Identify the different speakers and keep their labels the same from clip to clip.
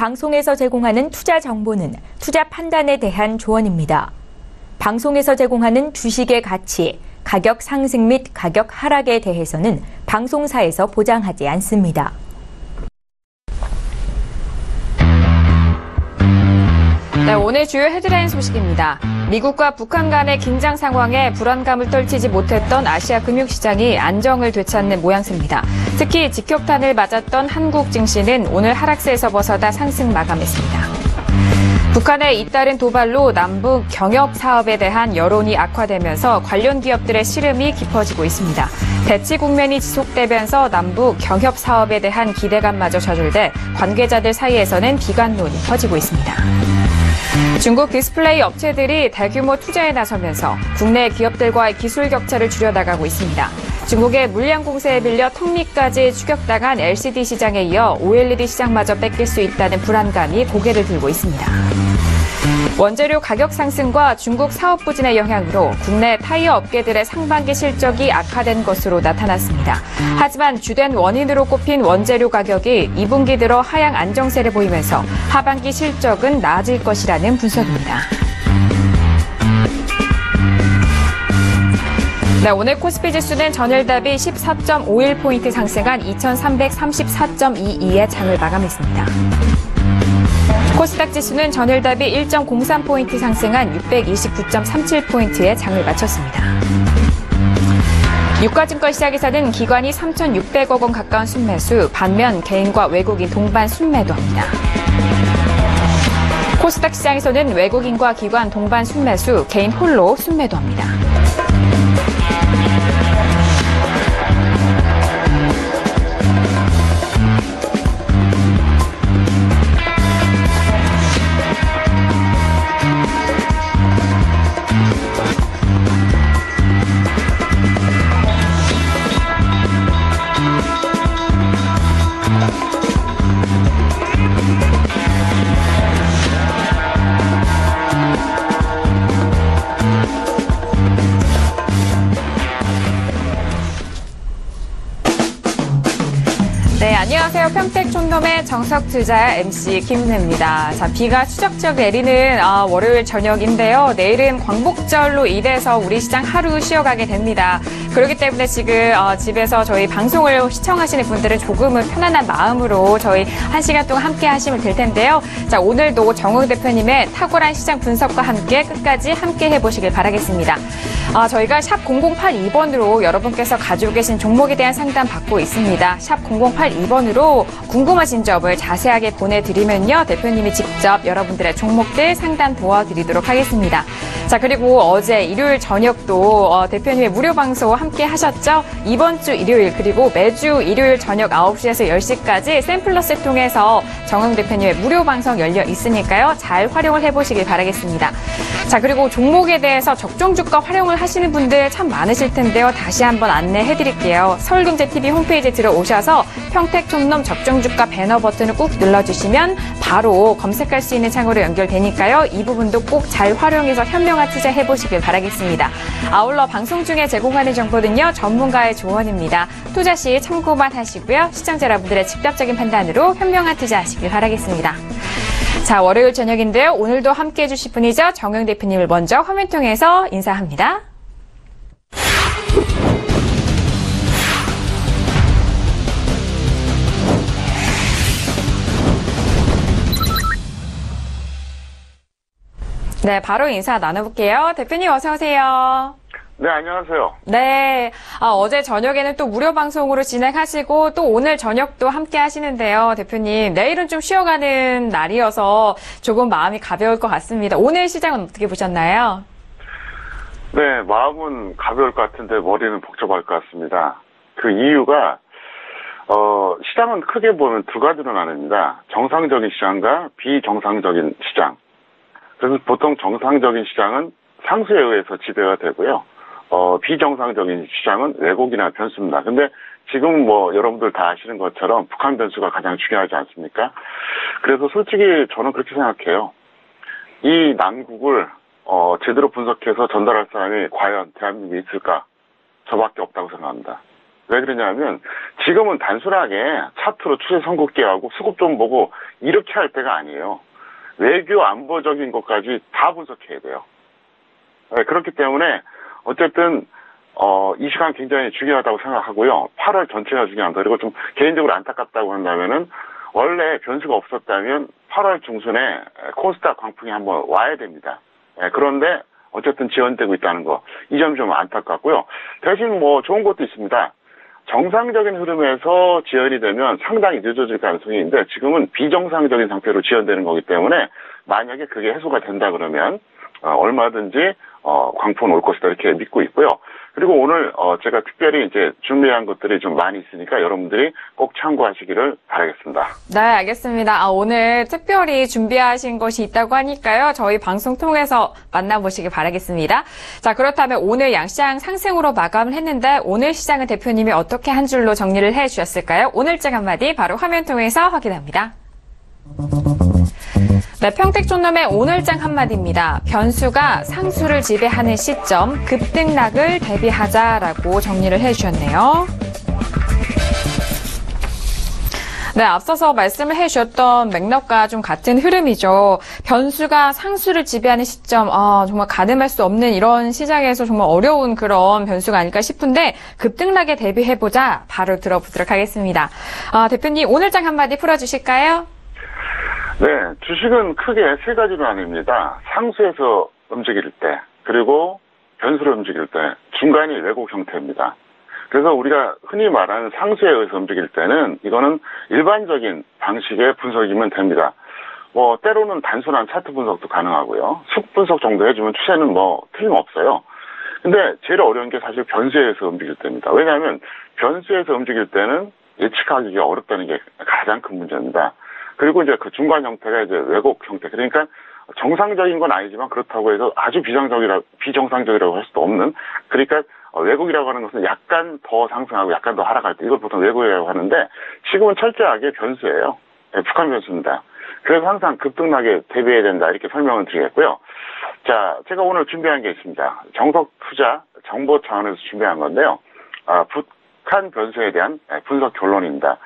Speaker 1: 방송에서 제공하는 투자 정보는 투자 판단에 대한 조언입니다. 방송에서 제공하는 주식의 가치, 가격 상승 및 가격 하락에 대해서는 방송사에서 보장하지 않습니다.
Speaker 2: 네, 오늘 주요 헤드라인 소식입니다. 미국과 북한 간의 긴장 상황에 불안감을 떨치지 못했던 아시아 금융시장이 안정을 되찾는 모양새입니다. 특히 직격탄을 맞았던 한국 증시는 오늘 하락세에서 벗어나 상승 마감했습니다. 북한의 잇따른 도발로 남북 경협 사업에 대한 여론이 악화되면서 관련 기업들의 시름이 깊어지고 있습니다. 대치 국면이 지속되면서 남북 경협 사업에 대한 기대감마저 저절돼 관계자들 사이에서는 비관론이 퍼지고 있습니다. 중국 디스플레이 업체들이 대규모 투자에 나서면서 국내 기업들과의 기술 격차를 줄여나가고 있습니다. 중국의 물량 공세에 밀려 턱밑까지 추격당한 LCD 시장에 이어 OLED 시장마저 뺏길 수 있다는 불안감이 고개를 들고 있습니다. 원재료 가격 상승과 중국 사업 부진의 영향으로 국내 타이어 업계들의 상반기 실적이 악화된 것으로 나타났습니다. 하지만 주된 원인으로 꼽힌 원재료 가격이 2분기 들어 하향 안정세를 보이면서 하반기 실적은 나아질 것이라는 분석입니다. 네, 오늘 코스피 지수는 전일 대비 14.51포인트 상승한 2334.22의 장을 마감했습니다. 코스닥 지수는 전일 대비 1.03포인트 상승한 629.37포인트의 장을 마쳤습니다. 유가증권 시장에서는 기관이 3,600억 원 가까운 순매수, 반면 개인과 외국인 동반 순매도합니다. 코스닥 시장에서는 외국인과 기관 동반 순매수, 개인 홀로 순매도합니다. 네, 안녕하세요. 평택 촌놈의 정석투자 MC 김은혜입니다. 자, 비가 추적추적 내리는 월요일 저녁인데요. 내일은 광복절로 인해서 우리 시장 하루 쉬어가게 됩니다. 그렇기 때문에 지금 집에서 저희 방송을 시청하시는 분들은 조금은 편안한 마음으로 저희 1시간 동안 함께 하시면 될 텐데요. 자, 오늘도 정웅 대표님의 탁월한 시장 분석과 함께 끝까지 함께 해보시길 바라겠습니다. 저희가 샵 0082번으로 여러분께서 가지고 계신 종목에 대한 상담 받고 있습니다. 샵 0082번으로 궁금하신 점을 자세하게 보내드리면요. 대표님이 직접 여러분들의 종목들 상담 도와드리도록 하겠습니다. 자, 그리고 어제 일요일 저녁도 대표님의 무료 방송 함께 하셨죠? 이번 주 일요일 그리고 매주 일요일 저녁 9시에서 10시까지 샘플러스 통해서 정웅 대표님의 무료 방송 열려 있으니까요. 잘 활용을 해보시길 바라겠습니다. 자, 그리고 종목에 대해서 적정주가 활용을 하시는 분들 참 많으실 텐데요. 다시 한번 안내해드릴게요. 서울경제TV 홈페이지에 들어오셔서 평택촌놈 적정주가 배너 버튼을 꾹 눌러주시면 바로 검색할 수 있는 창으로 연결되니까요. 이 부분도 꼭 잘 활용해서 현명한 투자해보시길 바라겠습니다. 아울러 방송 중에 제공하는 정보는요. 전문가의 조언입니다. 투자 시 참고만 하시고요. 시청자 여러분들의 직접적인 판단으로 현명한 투자하시길 바라겠습니다. 자, 월요일 저녁인데요. 오늘도 함께해 주실 분이죠. 정웅 대표님을 먼저 화면 통해서 인사합니다. 네, 바로 인사 나눠볼게요. 대표님 어서 오세요.
Speaker 3: 네, 안녕하세요.
Speaker 2: 네, 어제 저녁에는 또 무료 방송으로 진행하시고 또 오늘 저녁도 함께 하시는데요. 대표님, 내일은 좀 쉬어가는 날이어서 조금 마음이 가벼울 것 같습니다. 오늘 시장은 어떻게 보셨나요?
Speaker 3: 네, 마음은 가벼울 것 같은데 머리는 복잡할 것 같습니다. 그 이유가 시장은 크게 보면 두 가지로 나뉩니다. 정상적인 시장과 비정상적인 시장. 그래서 보통 정상적인 시장은 상수에 의해서 지배가 되고요. 비정상적인 시장은 왜곡이나 변수입니다. 근데 지금 여러분들 다 아시는 것처럼 북한 변수가 가장 중요하지 않습니까? 그래서 솔직히 저는 그렇게 생각해요. 이 난국을 제대로 분석해서 전달할 사람이 과연 대한민국에 있을까? 저밖에 없다고 생각합니다. 왜 그러냐면 지금은 단순하게 차트로 추세 선긋기하고 수급 좀 보고 이렇게 할 때가 아니에요. 외교 안보적인 것까지 다 분석해야 돼요. 네, 그렇기 때문에 어쨌든 이 시간 굉장히 중요하다고 생각하고요. 8월 전체가 중요합니다. 그리고 좀 개인적으로 안타깝다고 한다면은 원래 변수가 없었다면 8월 중순에 코스닥 광풍이 한번 와야 됩니다. 네, 그런데 어쨌든 지연되고 있다는 거, 이 점이 좀 안타깝고요. 대신 뭐 좋은 것도 있습니다. 정상적인 흐름에서 지연이 되면 상당히 늦어질 가능성이 있는데 지금은 비정상적인 상태로 지연되는 거기 때문에 만약에 그게 해소가 된다 그러면 얼마든지 광풍은 올 것이다 이렇게 믿고 있고요. 그리고 오늘 제가 특별히 이제 준비한 것들이 좀 많이 있으니까 여러분들이 꼭 참고하시기를 바라겠습니다.
Speaker 2: 네, 알겠습니다. 오늘 특별히 준비하신 것이 있다고 하니까요. 저희 방송 통해서 만나보시길 바라겠습니다. 자, 그렇다면 오늘 양시장 상승으로 마감을 했는데 오늘 시장은 대표님이 어떻게 한 줄로 정리를 해주셨을까요? 오늘장 한마디 바로 화면 통해서 확인합니다. 네, 평택촌놈의 오늘장 한마디입니다. 변수가 상수를 지배하는 시점, 급등락을 대비하자라고 정리를 해주셨네요. 네, 앞서서 말씀을 해주셨던 맥락과 좀 같은 흐름이죠. 변수가 상수를 지배하는 시점, 정말 가늠할 수 없는 이런 시장에서 정말 어려운 그런 변수가 아닐까 싶은데 급등락에 대비해보자 바로 들어보도록 하겠습니다. 대표님 오늘장 한마디 풀어주실까요?
Speaker 3: 네, 주식은 크게 세 가지로 나뉩니다. 상수에서 움직일 때, 그리고 변수로 움직일 때, 중간이 왜곡 형태입니다. 그래서 우리가 흔히 말하는 상수에 의해서 움직일 때는 이거는 일반적인 방식의 분석이면 됩니다. 뭐 때로는 단순한 차트 분석도 가능하고요. 숙 분석 정도 해주면 추세는 뭐 틀림없어요. 근데 제일 어려운 게 사실 변수에 의해서 움직일 때입니다. 왜냐하면 변수에서 움직일 때는 예측하기가 어렵다는 게 가장 큰 문제입니다. 그리고 이제 그 중간 형태가 이제 왜곡 형태. 그러니까 정상적인 건 아니지만 그렇다고 해서 아주 비정상적이라고 할 수도 없는. 그러니까 왜곡이라고 하는 것은 약간 더 상승하고 약간 더 하락할 때 이걸 보통 왜곡이라고 하는데 지금은 철저하게 변수예요. 네, 북한 변수입니다. 그래서 항상 급등락에 대비해야 된다 이렇게 설명을 드리겠고요. 자, 제가 오늘 준비한 게 있습니다. 정석 투자 정보 차원에서 준비한 건데요. 북한 변수에 대한 분석 결론입니다.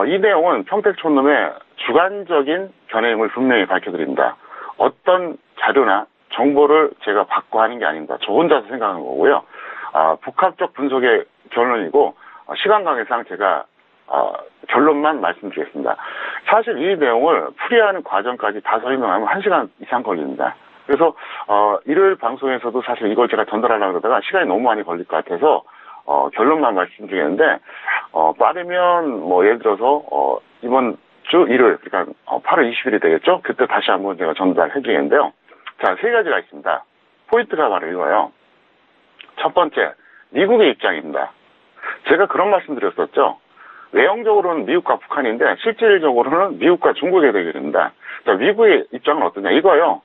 Speaker 3: 이 내용은 평택촌놈의 주관적인 견해임을 분명히 밝혀드립니다. 어떤 자료나 정보를 제가 받고 하는 게 아닙니다. 저 혼자서 생각하는 거고요. 복합적 분석의 결론이고 시간 관계상 제가 결론만 말씀드리겠습니다. 사실 이 내용을 풀이하는 과정까지 다 설명하면 1시간 이상 걸립니다. 그래서 일요일 방송에서도 사실 이걸 제가 전달하려고 그러다가 시간이 너무 많이 걸릴 것 같아서 결론만 말씀드리겠는데 빠르면 뭐 예를 들어서 이번 주 일요일 그러니까 8월 20일이 되겠죠? 그때 다시 한번 제가 전달해 드리겠는데요. 자, 세 가지가 있습니다. 포인트가 바로 이거예요. 첫 번째, 미국의 입장입니다. 제가 그런 말씀 드렸었죠. 외형적으로는 미국과 북한인데 실질적으로는 미국과 중국의 대결입니다. 자, 미국의 입장은 어떠냐 이거요.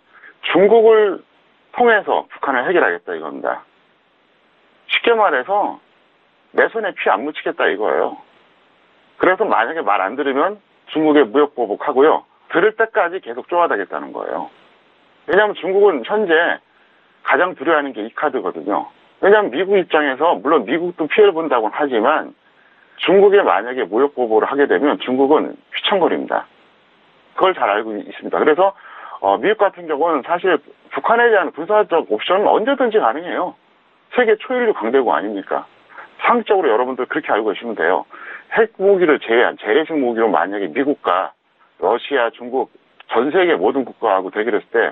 Speaker 3: 중국을 통해서 북한을 해결하겠다 이겁니다. 쉽게 말해서 내 손에 피 안 묻히겠다 이거예요. 그래서 만약에 말 안 들으면 중국에 무역 보복하고요. 들을 때까지 계속 쪼아다겠다는 거예요. 왜냐하면 중국은 현재 가장 두려워하는 게 이 카드거든요. 왜냐하면 미국 입장에서 물론 미국도 피해를 본다고는 하지만 중국에 만약에 무역 보복을 하게 되면 중국은 휘청거립니다. 그걸 잘 알고 있습니다. 그래서 미국 같은 경우는 사실 북한에 대한 군사적 옵션은 언제든지 가능해요. 세계 초일류 강대국 아닙니까? 상식적으로 여러분들 그렇게 알고 계시면 돼요. 핵무기를 제외한 재래식 무기로 만약에 미국과 러시아, 중국, 전 세계 모든 국가하고 대결했을 때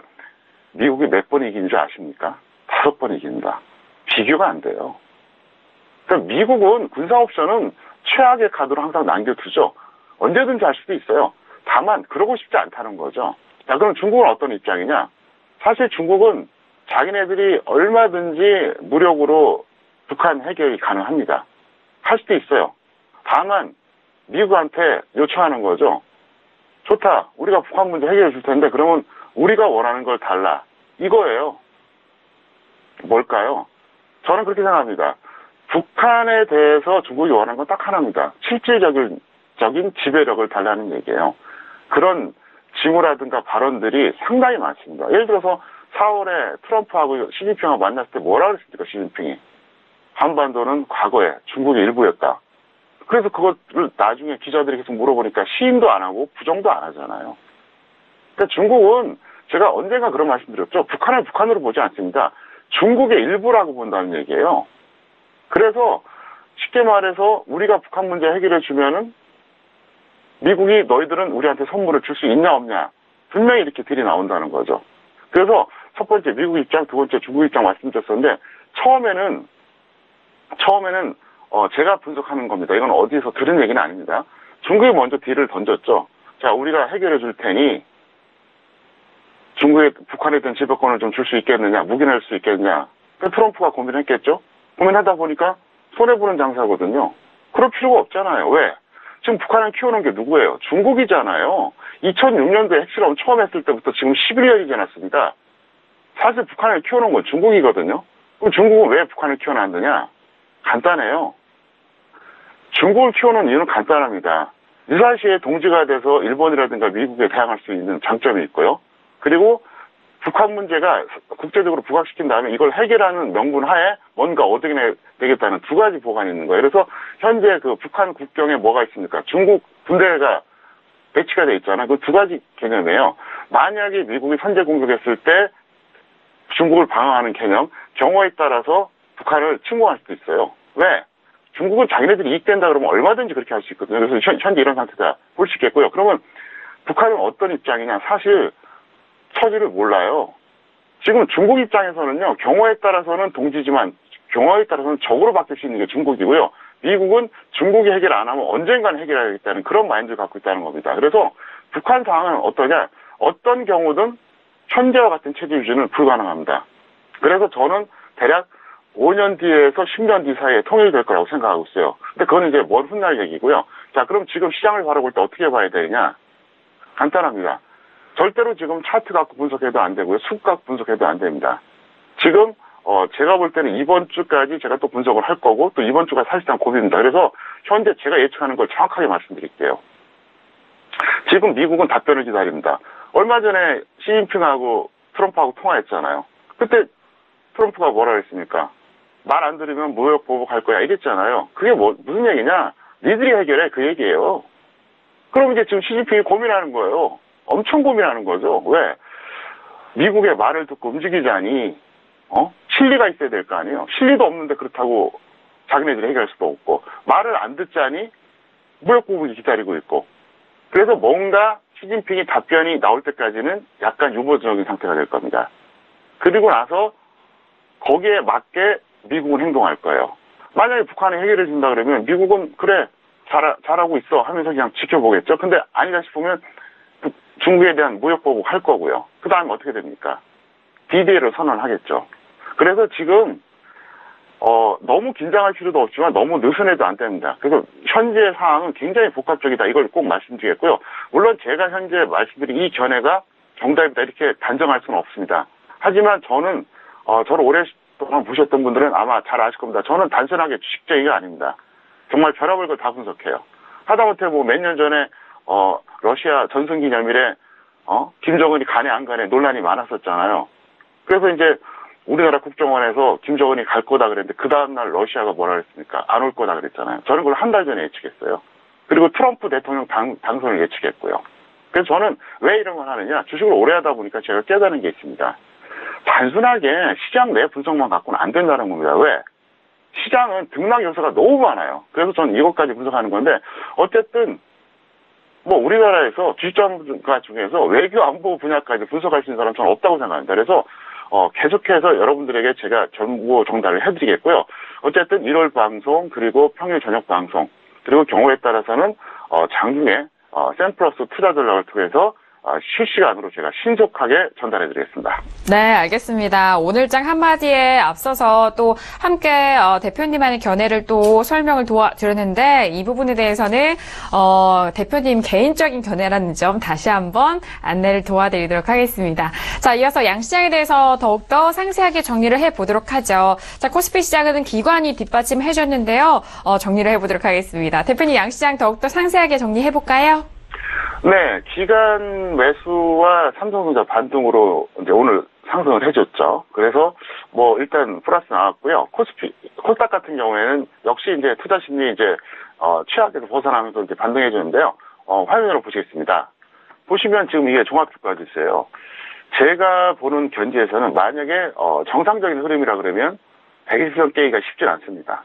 Speaker 3: 미국이 몇 번 이긴 줄 아십니까? 5번 이깁니다. 비교가 안 돼요. 그러니까 미국은 군사 옵션은 최악의 카드로 항상 남겨두죠. 언제든지 할 수도 있어요. 다만 그러고 싶지 않다는 거죠. 자, 그럼 중국은 어떤 입장이냐? 사실 중국은 자기네들이 얼마든지 무력으로 북한 해결이 가능합니다. 할 수도 있어요. 다만 미국한테 요청하는 거죠. 좋다. 우리가 북한 문제 해결해 줄 텐데 그러면 우리가 원하는 걸 달라. 이거예요. 뭘까요? 저는 그렇게 생각합니다. 북한에 대해서 중국이 원하는 건 딱 하나입니다. 실질적인 지배력을 달라는 얘기예요. 그런 징후라든가 발언들이 상당히 많습니다. 예를 들어서 4월에 트럼프하고 시진핑하고 만났을 때 뭐라 그랬습니까? 시진핑이. 한반도는 과거에 중국의 일부였다. 그래서 그것을 나중에 기자들이 계속 물어보니까 시인도 안 하고 부정도 안 하잖아요. 그러니까 중국은 제가 언젠가 그런 말씀드렸죠. 북한을 북한으로 보지 않습니다. 중국의 일부라고 본다는 얘기예요. 그래서 쉽게 말해서 우리가 북한 문제 해결해 주면은 미국이 너희들은 우리한테 선물을 줄 수 있냐 없냐 분명히 이렇게 들이 나온다는 거죠. 그래서 첫 번째 미국 입장, 두 번째 중국 입장 말씀드렸었는데 처음에는 제가 분석하는 겁니다. 이건 어디서 들은 얘기는 아닙니다. 중국이 먼저 딜을 던졌죠. 자, 우리가 해결해 줄 테니 중국에 북한에 대한 지배권을 좀 줄 수 있겠느냐, 무기 낼 수 있겠느냐. 그래서 트럼프가 고민했겠죠. 고민하다 보니까 손해보는 장사거든요. 그럴 필요가 없잖아요. 왜? 지금 북한을 키우는 게 누구예요? 중국이잖아요. 2006년도에 핵실험 처음 했을 때부터 지금 11년이 지났습니다. 사실 북한을 키우는 건 중국이거든요. 그럼 중국은 왜 북한을 키워놨느냐? 간단해요. 중국을 키우는 이유는 간단합니다. 유사시에 동지가 돼서 일본이라든가 미국에 대항할 수 있는 장점이 있고요. 그리고 북한 문제가 국제적으로 부각시킨 다음에 이걸 해결하는 명분 하에 뭔가 얻어내야 되겠다는 두 가지 보관이 있는 거예요. 그래서 현재 그 북한 국경에 뭐가 있습니까? 중국 군대가 배치가 돼 있잖아요. 그 두 가지 개념이에요. 만약에 미국이 선제 공격했을 때 중국을 방어하는 개념, 경우에 따라서 북한을 침공할 수도 있어요. 왜? 중국은 자기네들이 이익된다 그러면 얼마든지 그렇게 할 수 있거든요. 그래서 현재 이런 상태다 볼 수 있겠고요. 그러면 북한은 어떤 입장이냐? 사실 처지를 몰라요. 지금 중국 입장에서는요, 경우에 따라서는 동지지만 경우에 따라서는 적으로 바뀔 수 있는 게 중국이고요. 미국은 중국이 해결 안 하면 언젠가는 해결하겠다는 그런 마인드를 갖고 있다는 겁니다. 그래서 북한 상황은 어떠냐? 어떤 경우든 현재와 같은 체제 유지는 불가능합니다. 그래서 저는 대략 5년 뒤에서 10년 뒤 사이에 통일될 거라고 생각하고 있어요. 근데 그건 이제 먼 훗날 얘기고요. 자, 그럼 지금 시장을 바라볼 때 어떻게 봐야 되느냐? 간단합니다. 절대로 지금 차트 갖고 분석해도 안 되고요. 수급 갖고 분석해도 안 됩니다. 지금 제가 볼 때는 이번 주까지 제가 또 분석을 할 거고 또 이번 주가 사실상 고비입니다. 그래서 현재 제가 예측하는 걸 정확하게 말씀드릴게요. 지금 미국은 답변을 기다립니다. 얼마 전에 시진핑하고 트럼프하고 통화했잖아요. 그때 트럼프가 뭐라 했습니까? 말 안 들으면 무역 보복할 거야 이랬잖아요. 그게 무슨 얘기냐? 니들이 해결해 그 얘기예요. 그럼 이제 지금 시진핑이 고민하는 거예요. 엄청 고민하는 거죠. 왜? 미국의 말을 듣고 움직이자니 실리가 있어야 될 거 아니에요. 실리도 없는데 그렇다고 자기네들이 해결할 수도 없고 말을 안 듣자니 무역 보복이 기다리고 있고 그래서 뭔가 시진핑이 답변이 나올 때까지는 약간 유보적인 상태가 될 겁니다. 그리고 나서 거기에 맞게 미국은 행동할 거예요. 만약에 북한이 해결해 준다 그러면 미국은 그래 잘하고 있어 하면서 그냥 지켜보겠죠. 근데 아니다 싶으면 중국에 대한 무역 보복 할 거고요. 그 다음에 어떻게 됩니까? DDA를 선언하겠죠. 그래서 지금 너무 긴장할 필요도 없지만 너무 느슨해도 안 됩니다. 그래서 현재 상황은 굉장히 복합적이다. 이걸 꼭 말씀드리겠고요. 물론 제가 현재 말씀드린 이 견해가 정답이다 이렇게 단정할 수는 없습니다. 하지만 저는 저를 오랫동안 보셨던 분들은 아마 잘 아실 겁니다. 저는 단순하게 주식쟁이가 아닙니다. 정말 별의별 걸 다 분석해요. 하다못해 뭐 몇 년 전에 러시아 전승기념일에 김정은이 가네 안 가네 논란이 많았었잖아요. 그래서 이제 우리나라 국정원에서 김정은이 갈 거다 그랬는데 그 다음날 러시아가 뭐라 그랬습니까? 안 올 거다 그랬잖아요. 저는 그걸 한 달 전에 예측했어요. 그리고 트럼프 대통령 당선을 예측했고요. 그래서 저는 왜 이런 걸 하느냐? 주식을 오래 하다 보니까 제가 깨달은 게 있습니다. 단순하게 시장 내 분석만 갖고는 안 된다는 겁니다. 왜? 시장은 등락 요소가 너무 많아요. 그래서 저는 이것까지 분석하는 건데 어쨌든 뭐 우리나라에서 주식전문가 중에서 외교 안보 분야까지 분석할 수 있는 사람은 저는 없다고 생각합니다. 그래서 계속해서 여러분들에게 제가 정보 전달을 해드리겠고요. 어쨌든 1월 방송 그리고 평일 저녁 방송 그리고 경우에 따라서는 장중에 샘플러스 투자 전략을 통해서 실시간으로 제가 신속하게 전달해드리겠습니다.
Speaker 2: 네, 알겠습니다. 오늘장 한마디에 앞서서 또 함께 대표님만의 견해를 또 설명을 도와드렸는데 이 부분에 대해서는 대표님 개인적인 견해라는 점 다시 한번 안내를 도와드리도록 하겠습니다. 자, 이어서 양시장에 대해서 더욱더 상세하게 정리를 해보도록 하죠. 자, 코스피 시장은 기관이 뒷받침해줬는데요. 정리를 해보도록 하겠습니다. 대표님 양시장 더욱더 상세하게 정리해볼까요?
Speaker 3: 네, 기관 매수와 삼성전자 반등으로 이제 오늘 상승을 해줬죠. 그래서 뭐 일단 플러스 나왔고요. 코스닥 같은 경우에는 역시 이제 투자 심리 이제 취약에서 벗어나면서 이제 반등해 주는데요. 화면으로 보시겠습니다. 보시면 지금 이게 종합주가지수예요. 제가 보는 견지에서는 만약에 정상적인 흐름이라 그러면 120선 깨기가 쉽지 않습니다.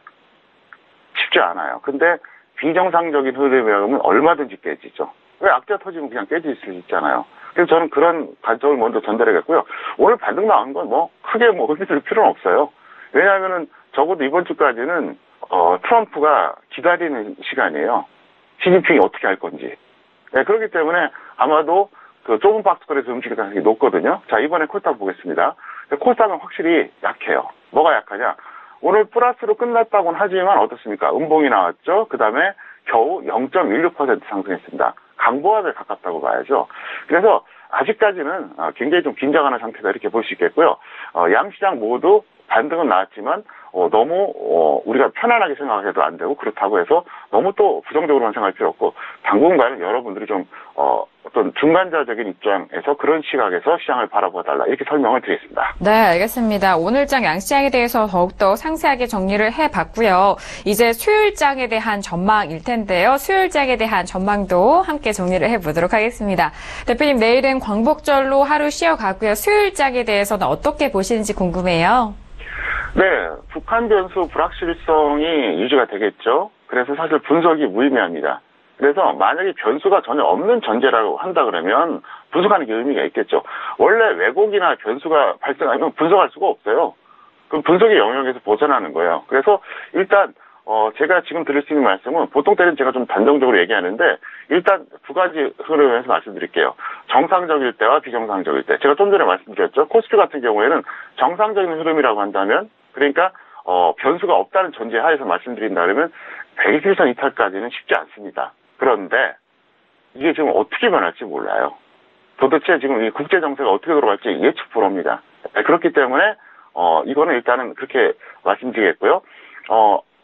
Speaker 3: 쉽지 않아요. 근데 비정상적인 흐름이라면 얼마든지 깨지죠. 왜 악재 터지면 그냥 깨질 수 있잖아요. 그래서 저는 그런 관점을 먼저 전달하겠고요. 오늘 반등 나온 건 뭐 크게 흔들 필요는 없어요. 왜냐하면은 적어도 이번 주까지는 트럼프가 기다리는 시간이에요. 시진핑이 어떻게 할 건지. 네, 그렇기 때문에 아마도 그 좁은 박스권에서 움직일 가능성이 높거든요. 자, 이번에 코스닥 보겠습니다. 코스닥은 확실히 약해요. 뭐가 약하냐? 오늘 플러스로 끝났다고는 하지만 어떻습니까? 음봉이 나왔죠. 그 다음에 겨우 0.16% 상승했습니다. 강보합에 가깝다고 봐야죠. 그래서 아직까지는 굉장히 좀 긴장하는 상태다 이렇게 볼 수 있겠고요. 양시장 모두 반등은 나왔지만 너무 우리가 편안하게 생각해도 안 되고 그렇다고 해서 너무 또 부정적으로만 생각할 필요 없고 당분간은 여러분들이 좀 어떤 중간자적인 입장에서 그런 시각에서 시장을 바라봐달라 이렇게 설명을 드리겠습니다.
Speaker 2: 네, 알겠습니다. 오늘장 양시장에 대해서 더욱더 상세하게 정리를 해봤고요. 이제 수요일장에 대한 전망일 텐데요. 수요일장에 대한 전망도 함께 정리를 해보도록 하겠습니다. 대표님, 내일은 광복절로 하루 쉬어가고요. 수요일장에 대해서는 어떻게 보시는지 궁금해요.
Speaker 3: 네, 북한 변수 불확실성이 유지가 되겠죠. 그래서 사실 분석이 무의미합니다. 그래서 만약에 변수가 전혀 없는 전제라고 한다 그러면 분석하는 게 의미가 있겠죠. 원래 왜곡이나 변수가 발생하면 분석할 수가 없어요. 그럼 분석의 영역에서 벗어나는 거예요. 그래서 일단 제가 지금 드릴 수 있는 말씀은 보통 때는 제가 좀 단정적으로 얘기하는데 일단 두 가지 흐름에서 말씀드릴게요. 정상적일 때와 비정상적일 때. 제가 좀 전에 말씀드렸죠. 코스피 같은 경우에는 정상적인 흐름이라고 한다면 그러니까 변수가 없다는 전제 하에서 말씀드린다 그러면 121선 이탈까지는 쉽지 않습니다. 그런데 이게 지금 어떻게 변할지 몰라요. 도대체 지금 이 국제 정세가 어떻게 돌아갈지 예측 불허입니다. 그렇기 때문에 이거는 일단은 그렇게 말씀드리겠고요.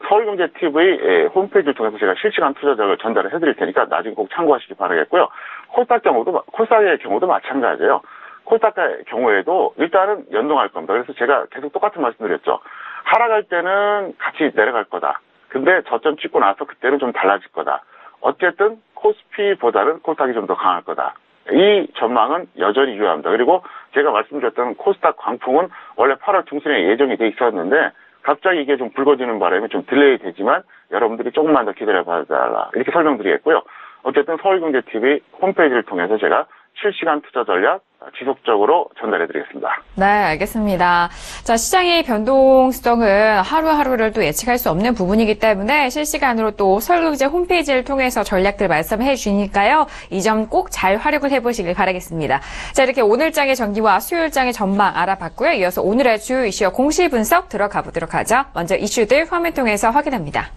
Speaker 3: 서울경제TV 홈페이지를 통해서 제가 실시간 투자적을 전달을 해드릴 테니까 나중에 꼭 참고하시기 바라겠고요. 코스닥의 경우도 마찬가지예요. 코스닥의 경우에도 일단은 연동할 겁니다. 그래서 제가 계속 똑같은 말씀드렸죠. 하락할 때는 같이 내려갈 거다. 근데 저점 찍고 나서 그때는 좀 달라질 거다. 어쨌든 코스피보다는 코스닥이 좀 더 강할 거다. 이 전망은 여전히 유효합니다. 그리고 제가 말씀드렸던 코스닥 광풍은 원래 8월 중순에 예정이 돼 있었는데 갑자기 이게 좀 불거지는 바람에 좀 딜레이 되지만 여러분들이 조금만 더 기다려봐달라 이렇게 설명드리겠고요. 어쨌든 서울경제TV 홈페이지를 통해서 제가 실시간 투자 전략 지속적으로 전달해드리겠습니다.
Speaker 2: 네, 알겠습니다. 자, 시장의 변동성은 하루하루를 또 예측할 수 없는 부분이기 때문에 실시간으로 또 서울경제 홈페이지를 통해서 전략들 말씀해 주니까요. 이 점 꼭 잘 활용을 해보시길 바라겠습니다. 자, 이렇게 오늘장의 전기와 수요일장의 전망 알아봤고요. 이어서 오늘의 주요 이슈와 공시 분석 들어가 보도록 하죠. 먼저 이슈들 화면 통해서 확인합니다.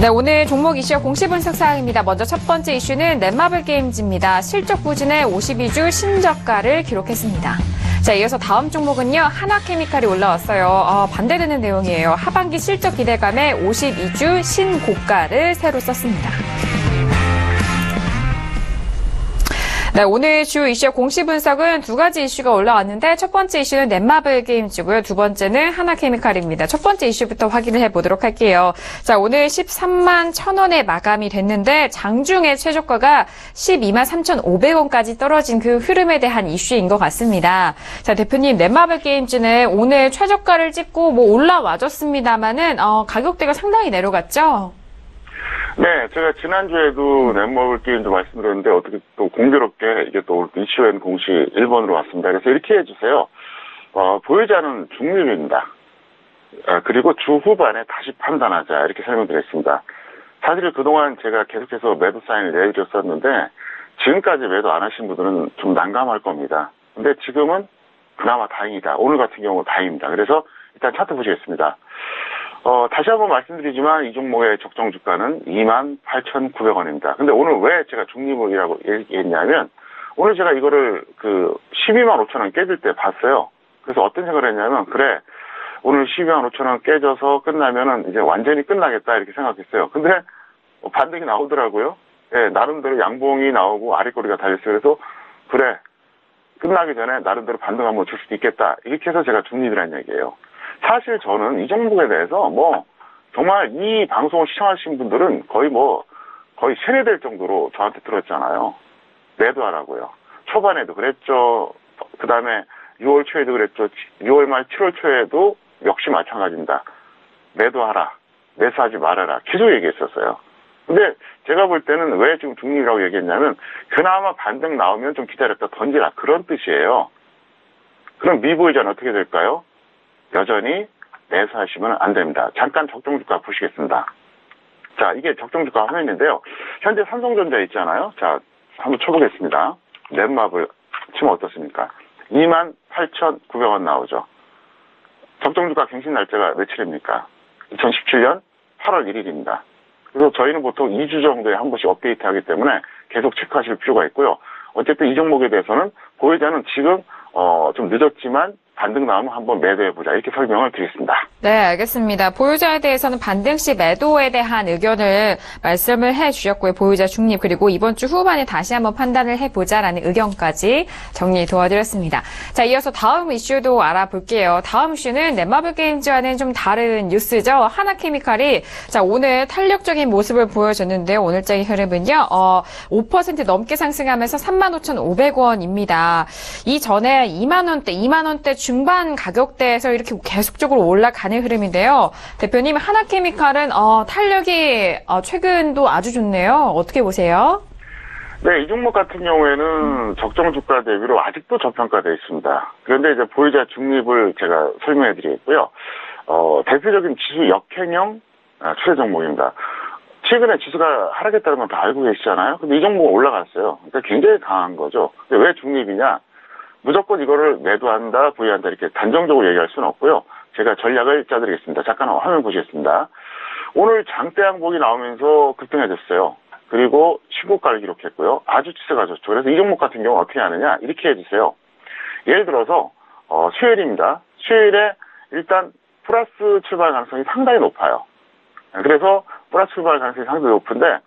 Speaker 2: 네, 오늘 종목 이슈와 공시 분석 사항입니다. 먼저 첫 번째 이슈는 넷마블 게임즈입니다. 실적 부진에 52주 신저가를 기록했습니다. 자, 이어서 다음 종목은요. 하나케미칼이 올라왔어요. 반대되는 내용이에요. 하반기 실적 기대감에 52주 신고가를 새로 썼습니다. 네, 오늘 주요 이슈의 공시 분석은 두 가지 이슈가 올라왔는데 첫 번째 이슈는 넷마블 게임즈고요. 두 번째는 하나케미칼입니다. 첫 번째 이슈부터 확인을 해보도록 할게요. 자, 오늘 13만 1,000원에 마감이 됐는데 장중에 최저가가 12만 3,500원까지 떨어진 그 흐름에 대한 이슈인 것 같습니다. 자, 대표님, 넷마블 게임즈는 오늘 최저가를 찍고 올라와줬습니다만은 가격대가 상당히 내려갔죠?
Speaker 3: 네, 제가 지난주에도 넷마블 게임도 말씀드렸는데 어떻게 또 공교롭게 이게 또 이슈엔 공시 1번으로 왔습니다. 그래서 이렇게 해주세요. 보이지 않는 중립입니다. 그리고 주 후반에 다시 판단하자 이렇게 설명드렸습니다. 사실 그동안 제가 계속해서 매도 사인을 내드렸었는데 지금까지 매도 안 하신 분들은 좀 난감할 겁니다. 근데 지금은 그나마 다행이다. 오늘 같은 경우 다행입니다. 그래서 일단 차트 보시겠습니다. 다시 한번 말씀드리지만 이 종목의 적정 주가는 28,900원입니다. 근데 오늘 왜 제가 중립이라고 얘기했냐면 오늘 제가 이거를 12만 5천원 깨질 때 봤어요. 그래서 어떤 생각을 했냐면 그래 오늘 12만 5천원 깨져서 끝나면은 이제 완전히 끝나겠다 이렇게 생각했어요. 근데 반등이 나오더라고요. 예, 나름대로 양봉이 나오고 아랫꼬리가 달렸어요. 그래서 그래 끝나기 전에 나름대로 반등 한번 줄 수도 있겠다. 이렇게 해서 제가 중립이라는 얘기예요. 사실 저는 이 종목에 대해서 정말 이 방송을 시청하신 분들은 거의 세뇌될 정도로 저한테 들었잖아요. 매도하라고요. 초반에도 그랬죠. 그 다음에 6월 초에도 그랬죠. 6월 말 7월 초에도 역시 마찬가지입니다. 매도하라. 매수하지 말아라. 계속 얘기했었어요. 근데 제가 볼 때는 왜 지금 중립이라고 얘기했냐면 그나마 반등 나오면 좀 기다렸다 던지라. 그런 뜻이에요. 그럼 미보이자는 어떻게 될까요? 여전히 매수하시면 안 됩니다. 잠깐 적정주가 보시겠습니다. 자, 이게 적정주가 화면인데요. 현재 삼성전자 있잖아요. 자, 한번 쳐보겠습니다. 넷마블 치면 어떻습니까? 28,900원 나오죠. 적정주가 갱신 날짜가 며칠입니까? 2017년 8월 1일입니다. 그래서 저희는 보통 2주 정도에 한 번씩 업데이트하기 때문에 계속 체크하실 필요가 있고요. 어쨌든 이 종목에 대해서는 보유자는 지금 좀 늦었지만 반등 나오면 한번 매도해보자 이렇게 설명을 드리겠습니다.
Speaker 2: 네, 알겠습니다. 보유자에 대해서는 반등 시 매도에 대한 의견을 말씀을 해주셨고요. 보유자 중립 그리고 이번 주 후반에 다시 한번 판단을 해보자라는 의견까지 정리 도와드렸습니다. 자, 이어서 다음 이슈도 알아볼게요. 다음 이슈는 넷마블 게임즈와는 좀 다른 뉴스죠. 하나케미칼이 자 오늘 탄력적인 모습을 보여줬는데요. 오늘장의 흐름은요. 5% 넘게 상승하면서 35,500원입니다. 이전에 2만 원대 중반 가격대에서 이렇게 계속적으로 올라가는 흐름인데요. 대표님, 하나케미칼은 탄력이 최근도 아주 좋네요. 어떻게 보세요?
Speaker 3: 네, 이 종목 같은 경우에는 적정 주가 대비로 아직도 저평가되어 있습니다. 그런데 이제 보유자 중립을 제가 설명해 드리겠고요. 대표적인 지수 역행형 추세 종목입니다. 최근에 지수가 하락했다는 건 다 알고 계시잖아요. 근데 이 종목은 올라갔어요. 그러니까 굉장히 강한 거죠. 근데 왜 중립이냐? 무조건 이거를 매도한다, 보유한다 이렇게 단정적으로 얘기할 수는 없고요. 제가 전략을 짜드리겠습니다. 잠깐 화면 보시겠습니다. 오늘 장대 항복이 나오면서 급등해졌어요. 그리고 15가를 기록했고요. 아주 추세가 좋죠. 그래서 이 종목 같은 경우 어떻게 하느냐 이렇게 해주세요. 예를 들어서 수요일입니다. 수요일에 일단 플러스 출발 가능성이 상당히 높아요. 그래서 플러스 출발 가능성이 상당히 높은데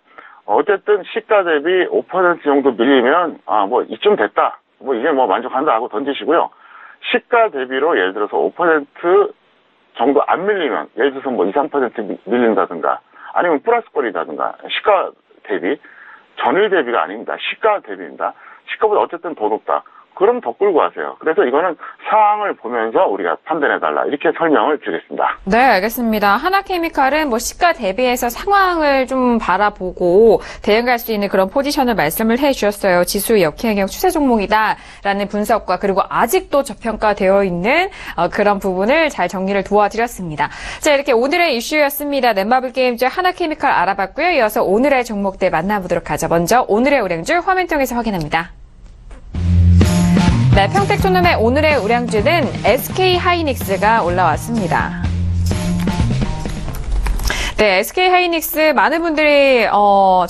Speaker 3: 어쨌든 시가 대비 5% 정도 밀리면 이쯤 됐다. 이제 만족한다 하고 던지시고요. 시가 대비로 예를 들어서 5% 정도 안 밀리면, 예를 들어서 2, 3% 밀린다든가, 아니면 플러스권이라든가, 시가 대비, 전일 대비가 아닙니다. 시가 대비입니다. 시가보다 어쨌든 더 높다. 그럼 더 끌고 가세요. 그래서 이거는 상황을 보면서 우리가 판단해달라. 이렇게 설명을 드리겠습니다.
Speaker 2: 네, 알겠습니다. 하나케미칼은 시가 대비해서 상황을 좀 바라보고 대응할 수 있는 그런 포지션을 말씀을 해주셨어요. 지수 역행형 추세 종목이다라는 분석과 그리고 아직도 저평가되어 있는 그런 부분을 잘 정리를 도와드렸습니다. 자, 이렇게 오늘의 이슈였습니다. 넷마블 게임즈 하나케미칼 알아봤고요. 이어서 오늘의 종목들 만나보도록 하죠. 먼저 오늘의 우량주 화면 통해서 확인합니다. 네, 평택촌놈의 오늘의 우량주는 SK하이닉스가 올라왔습니다. 네, SK하이닉스 많은 분들이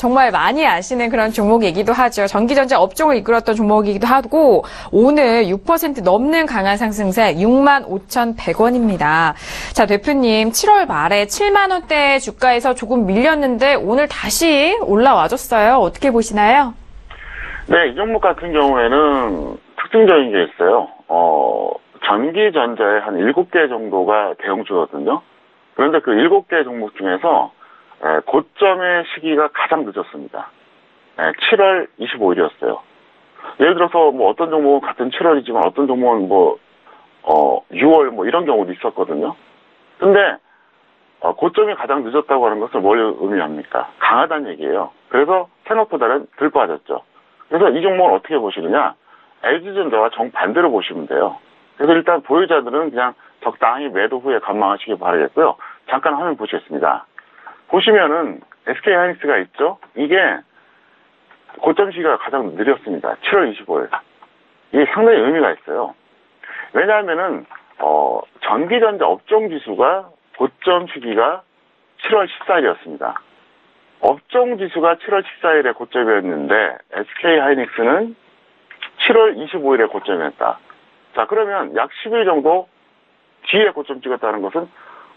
Speaker 2: 정말 많이 아시는 그런 종목이기도 하죠. 전기전자 업종을 이끌었던 종목이기도 하고 오늘 6% 넘는 강한 상승세 65,100원입니다. 자, 대표님 7월 말에 7만 원대 주가에서 조금 밀렸는데 오늘 다시 올라와줬어요. 어떻게 보시나요?
Speaker 3: 네, 이 종목 같은 경우에는 특징적인 게 있어요. 전기전자의 한 7개 정도가 대형주거든요. 그런데 그 7개 종목 중에서 고점의 시기가 가장 늦었습니다. 7월 25일이었어요. 예를 들어서 어떤 종목은 같은 7월이지만 어떤 종목은 6월 이런 경우도 있었거든요. 근데 고점이 가장 늦었다고 하는 것은 뭘 의미합니까? 강하다는 얘기예요. 그래서 생각보다는 덜 빠졌죠. 그래서 이 종목을 어떻게 보시느냐? LG전자와 정반대로 보시면 돼요. 그래서 일단 보유자들은 그냥 적당히 매도 후에 관망하시기 바라겠고요. 잠깐 화면 보시겠습니다. 보시면은 SK하이닉스가 있죠? 이게 고점 시기가 가장 느렸습니다. 7월 25일. 이게 상당히 의미가 있어요. 왜냐하면은 전기전자 업종지수가 고점 시기가 7월 14일이었습니다. 업종지수가 7월 14일에 고점이었는데 SK하이닉스는 7월 25일에 고점이었다. 자, 그러면 약 10일 정도 뒤에 고점 찍었다는 것은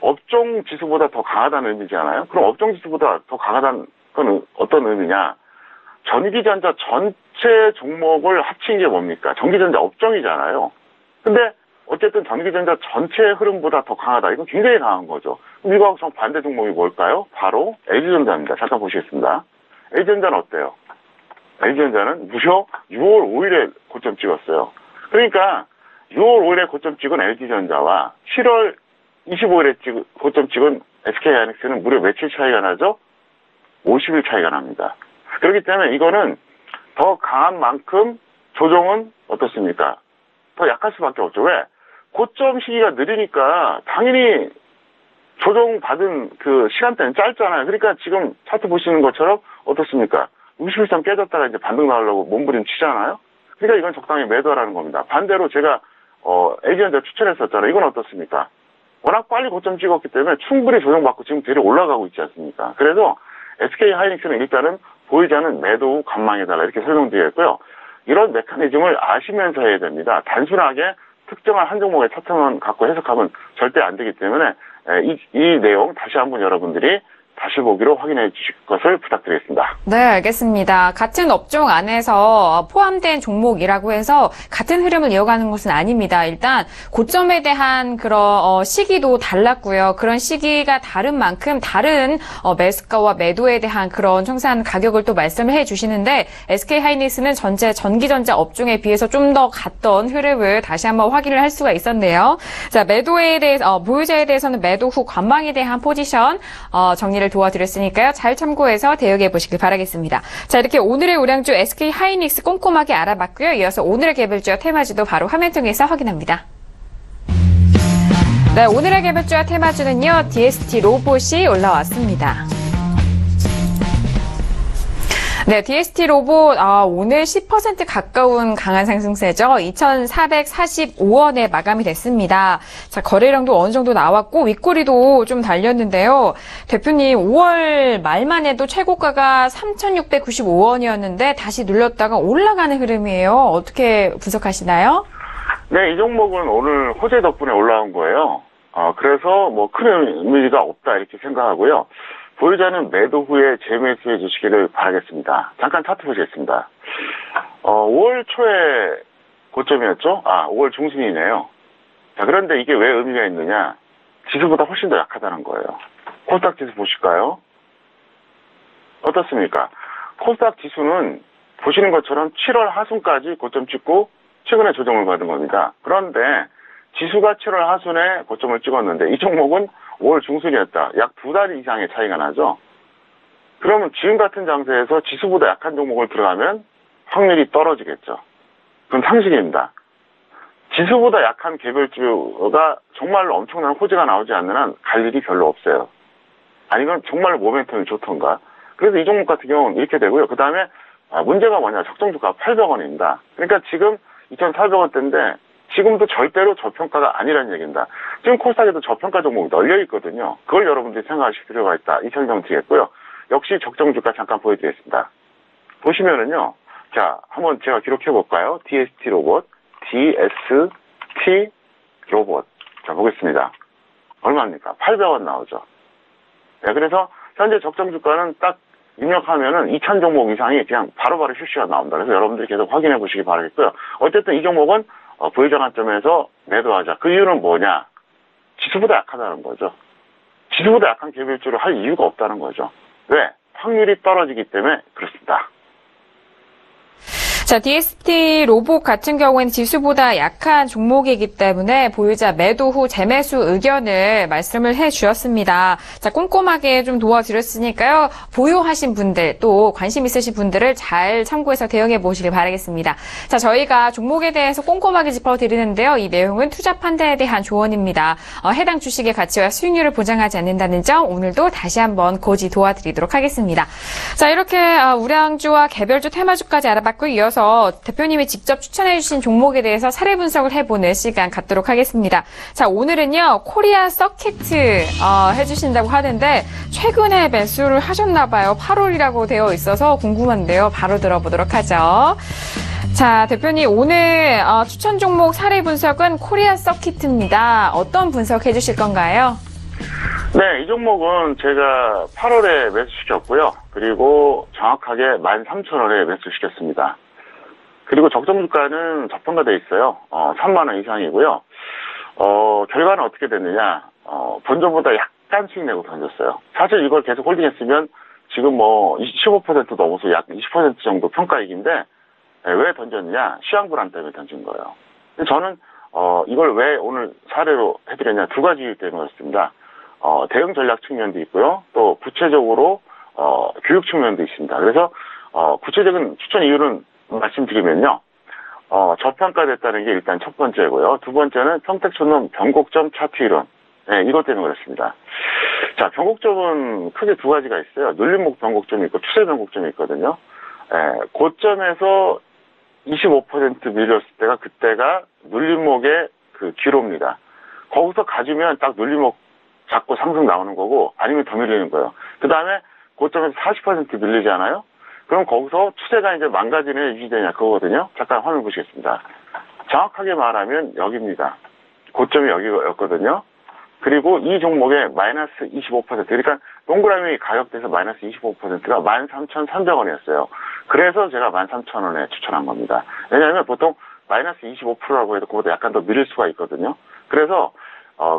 Speaker 3: 업종 지수보다 더 강하다는 의미잖아요. 그럼 업종 지수보다 더 강하다는 건 어떤 의미냐? 전기전자 전체 종목을 합친 게 뭡니까? 전기전자 업종이잖아요. 근데 어쨌든 전기전자 전체의 흐름보다 더 강하다. 이건 굉장히 강한 거죠. 이거하고 정반대 종목이 뭘까요? 바로 LG전자입니다. 잠깐 보시겠습니다. LG전자는 어때요? LG전자는 무려 6월 5일에 고점 찍었어요. 그러니까 6월 5일에 고점 찍은 LG전자와 7월 25일에 고점 찍은 SK하이닉스는 무려 며칠 차이가 나죠? 50일 차이가 납니다. 그렇기 때문에 이거는 더 강한 만큼 조정은 어떻습니까? 더 약할 수밖에 없죠. 왜? 고점 시기가 느리니까 당연히 조정받은 그 시간대는 짧잖아요. 그러니까 지금 차트 보시는 것처럼 어떻습니까? 61선 깨졌다가 이제 반등 나오려고 몸부림 치잖아요. 그러니까 이건 적당히 매도하라는 겁니다. 반대로 제가 LG전자 추천했었잖아요. 이건 어떻습니까? 워낙 빨리 고점 찍었기 때문에 충분히 조정받고 지금 대략 올라가고 있지 않습니까? 그래서 SK하이닉스는 일단은 보이지 않는 매도 후 관망해달라 이렇게 설명드리겠고요. 이런 메커니즘을 아시면서 해야 됩니다. 단순하게 특정한 한 종목의 차트만 갖고 해석하면 절대 안 되기 때문에 이 내용 다시 한번 여러분들이 다시 보기로 확인해 주실 것을 부탁드리겠습니다.
Speaker 2: 네, 알겠습니다. 같은 업종 안에서 포함된 종목이라고 해서 같은 흐름을 이어가는 것은 아닙니다. 일단 고점에 대한 그런 시기도 달랐고요. 그런 시기가 다른 만큼 다른 매수가와 매도에 대한 그런 청산 가격을 또 말씀을 해주시는데 SK하이닉스는 전체 전기전자 업종에 비해서 좀 더 갔던 흐름을 다시 한번 확인을 할 수가 있었네요. 자, 매도에 대해서 보유자에 대해서는 매도 후 관망에 대한 포지션 정리를 도와드렸으니까요. 잘 참고해서 대응해 보시길 바라겠습니다. 자, 이렇게 오늘의 우량주 SK하이닉스 꼼꼼하게 알아봤고요. 이어서 오늘의 개별주와 테마주도 바로 화면 통해서 확인합니다. 네, 오늘의 개별주와 테마주는요. DST 로봇이 올라왔습니다. 네, DST 로봇 오늘 10% 가까운 강한 상승세죠. 2,445원에 마감이 됐습니다. 자, 거래량도 어느 정도 나왔고 윗꼬리도 좀 달렸는데요. 대표님, 5월 말만 해도 최고가가 3,695원이었는데 다시 눌렸다가 올라가는 흐름이에요. 어떻게 분석하시나요?
Speaker 3: 네, 이 종목은 오늘 호재 덕분에 올라온 거예요. 그래서 뭐 큰 의미가 없다 이렇게 생각하고요. 보유자는 매도 후에 재매수해 주시기를 바라겠습니다. 잠깐 차트 보시겠습니다. 5월 초에 고점이었죠? 5월 중순이네요. 자, 그런데 이게 왜 의미가 있느냐? 지수보다 훨씬 더 약하다는 거예요. 코스닥 지수 보실까요? 어떻습니까? 코스닥 지수는 보시는 것처럼 7월 하순까지 고점 찍고 최근에 조정을 받은 겁니다. 그런데 지수가 7월 하순에 고점을 찍었는데 이 종목은 5월 중순이었다. 약 2달 이상의 차이가 나죠. 그러면 지금 같은 장세에서 지수보다 약한 종목을 들어가면 확률이 떨어지겠죠. 그건 상식입니다. 지수보다 약한 개별주가 정말로 엄청난 호재가 나오지 않는 한 갈 일이 별로 없어요. 아니면 정말로 모멘텀이 좋던가. 그래서 이 종목 같은 경우는 이렇게 되고요. 그 다음에 문제가 뭐냐. 적정주가 800원입니다. 그러니까 지금 2,400원대인데 지금도 절대로 저평가가 아니라는 얘기입니다. 지금 코스닥에도 저평가 종목이 널려 있거든요. 그걸 여러분들이 생각하실 필요가 있다. 이 설명 드리겠고요. 역시 적정주가 잠깐 보여드리겠습니다. 보시면은요. 자, 한번 제가 기록해 볼까요? DST 로봇, DST 로봇. 자, 보겠습니다. 얼마입니까? 800원 나오죠. 네, 그래서 현재 적정주가는 딱 입력하면은 2,000 종목 이상이 그냥 바로바로 실시가 나온다. 그래서 여러분들이 계속 확인해 보시기 바라겠고요. 어쨌든 이 종목은 보유자 관점에서 매도하자. 그 이유는 뭐냐? 지수보다 약하다는 거죠. 지수보다 약한 개별주를 할 이유가 없다는 거죠. 왜? 확률이 떨어지기 때문에 그렇습니다.
Speaker 2: 자, DST 로봇 같은 경우에는 지수보다 약한 종목이기 때문에 보유자 매도 후 재매수 의견을 말씀을 해주셨습니다. 자, 꼼꼼하게 좀 도와드렸으니까요. 보유하신 분들 또 관심 있으신 분들을 잘 참고해서 대응해 보시길 바라겠습니다. 자, 저희가 종목에 대해서 꼼꼼하게 짚어드리는데요. 이 내용은 투자 판단에 대한 조언입니다. 해당 주식의 가치와 수익률을 보장하지 않는다는 점 오늘도 다시 한번 고지 도와드리도록 하겠습니다. 자, 이렇게 우량주와 개별주 테마주까지 알아봤고 이어서 대표님이 직접 추천해주신 종목에 대해서 사례 분석을 해보는 시간 갖도록 하겠습니다. 자, 오늘은요 코리아 서킷 해주신다고 하는데 최근에 매수를 하셨나봐요. 8월이라고 되어 있어서 궁금한데요. 바로 들어보도록 하죠. 자, 대표님 오늘 추천 종목 사례 분석은 코리아 서킷입니다. 어떤 분석 해주실 건가요?
Speaker 3: 네, 이 종목은 제가 8월에 매수시켰고요. 그리고 정확하게 13,000원에 매수시켰습니다. 그리고 적정 주가는 저평가돼 있어요. 3만 원 이상이고요. 결과는 어떻게 됐느냐? 본전보다 약간 수익 내고 던졌어요. 사실 이걸 계속 홀딩했으면 지금 뭐 15% 넘어서 약 20% 정도 평가이익인데 왜 던졌느냐? 시황 불안 때문에 던진 거예요. 저는 이걸 왜 오늘 사례로 해드렸냐? 두 가지 이유 때문에 그렇습니다. 대응 전략 측면도 있고요. 또 구체적으로 교육 측면도 있습니다. 그래서 구체적인 추천 이유는 말씀드리면요. 저평가됐다는 게 일단 첫 번째고요. 두 번째는 평택촌놈 변곡점 차트 이론. 네, 이것 때문에 그렇습니다. 자, 변곡점은 크게 두 가지가 있어요. 눌림목 변곡점이 있고 추세 변곡점이 있거든요. 고점에서 25% 밀렸을 때가 그때가 눌림목의 그 기로입니다. 거기서 가주면 딱 눌림목 잡고 상승 나오는 거고 아니면 더 밀리는 거예요. 그 다음에 고점에서 40% 밀리지 않아요? 그럼 거기서 추세가 이제 망가지냐 유지되냐 그거거든요. 잠깐 화면 보시겠습니다. 정확하게 말하면 여기입니다. 고점이 여기였거든요. 그리고 이 종목의 마이너스 25% 그러니까 동그라미 가격대에서 마이너스 25%가 13,300원이었어요. 그래서 제가 13,000원에 추천한 겁니다. 왜냐하면 보통 마이너스 25%라고 해도 그보다 약간 더 밀릴 수가 있거든요. 그래서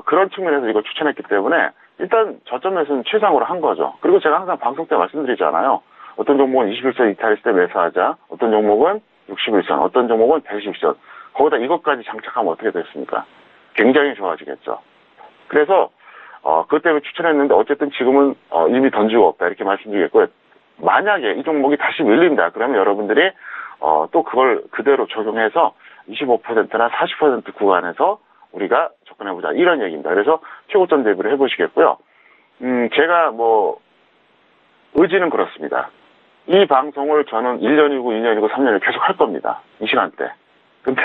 Speaker 3: 그런 측면에서 이걸 추천했기 때문에 일단 저점에서는 최상으로 한 거죠. 그리고 제가 항상 방송 때 말씀드리잖아요. 어떤 종목은 21선 이탈했을 때 매수하자. 어떤 종목은 61선, 어떤 종목은 120선. 거기다 이것까지 장착하면 어떻게 됐습니까? 굉장히 좋아지겠죠. 그래서 그것 때문에 추천했는데 어쨌든 지금은 이미 던지고 없다 이렇게 말씀드리겠고요. 만약에 이 종목이 다시 밀린다 그러면 여러분들이 또 그걸 그대로 적용해서 25%나 40% 구간에서 우리가 접근해보자 이런 얘기입니다. 그래서 최고점 대비를 해보시겠고요. 제가 뭐 의지는 그렇습니다. 이 방송을 저는 1년이고 2년이고 3년을 계속 할 겁니다. 이 시간대. 근데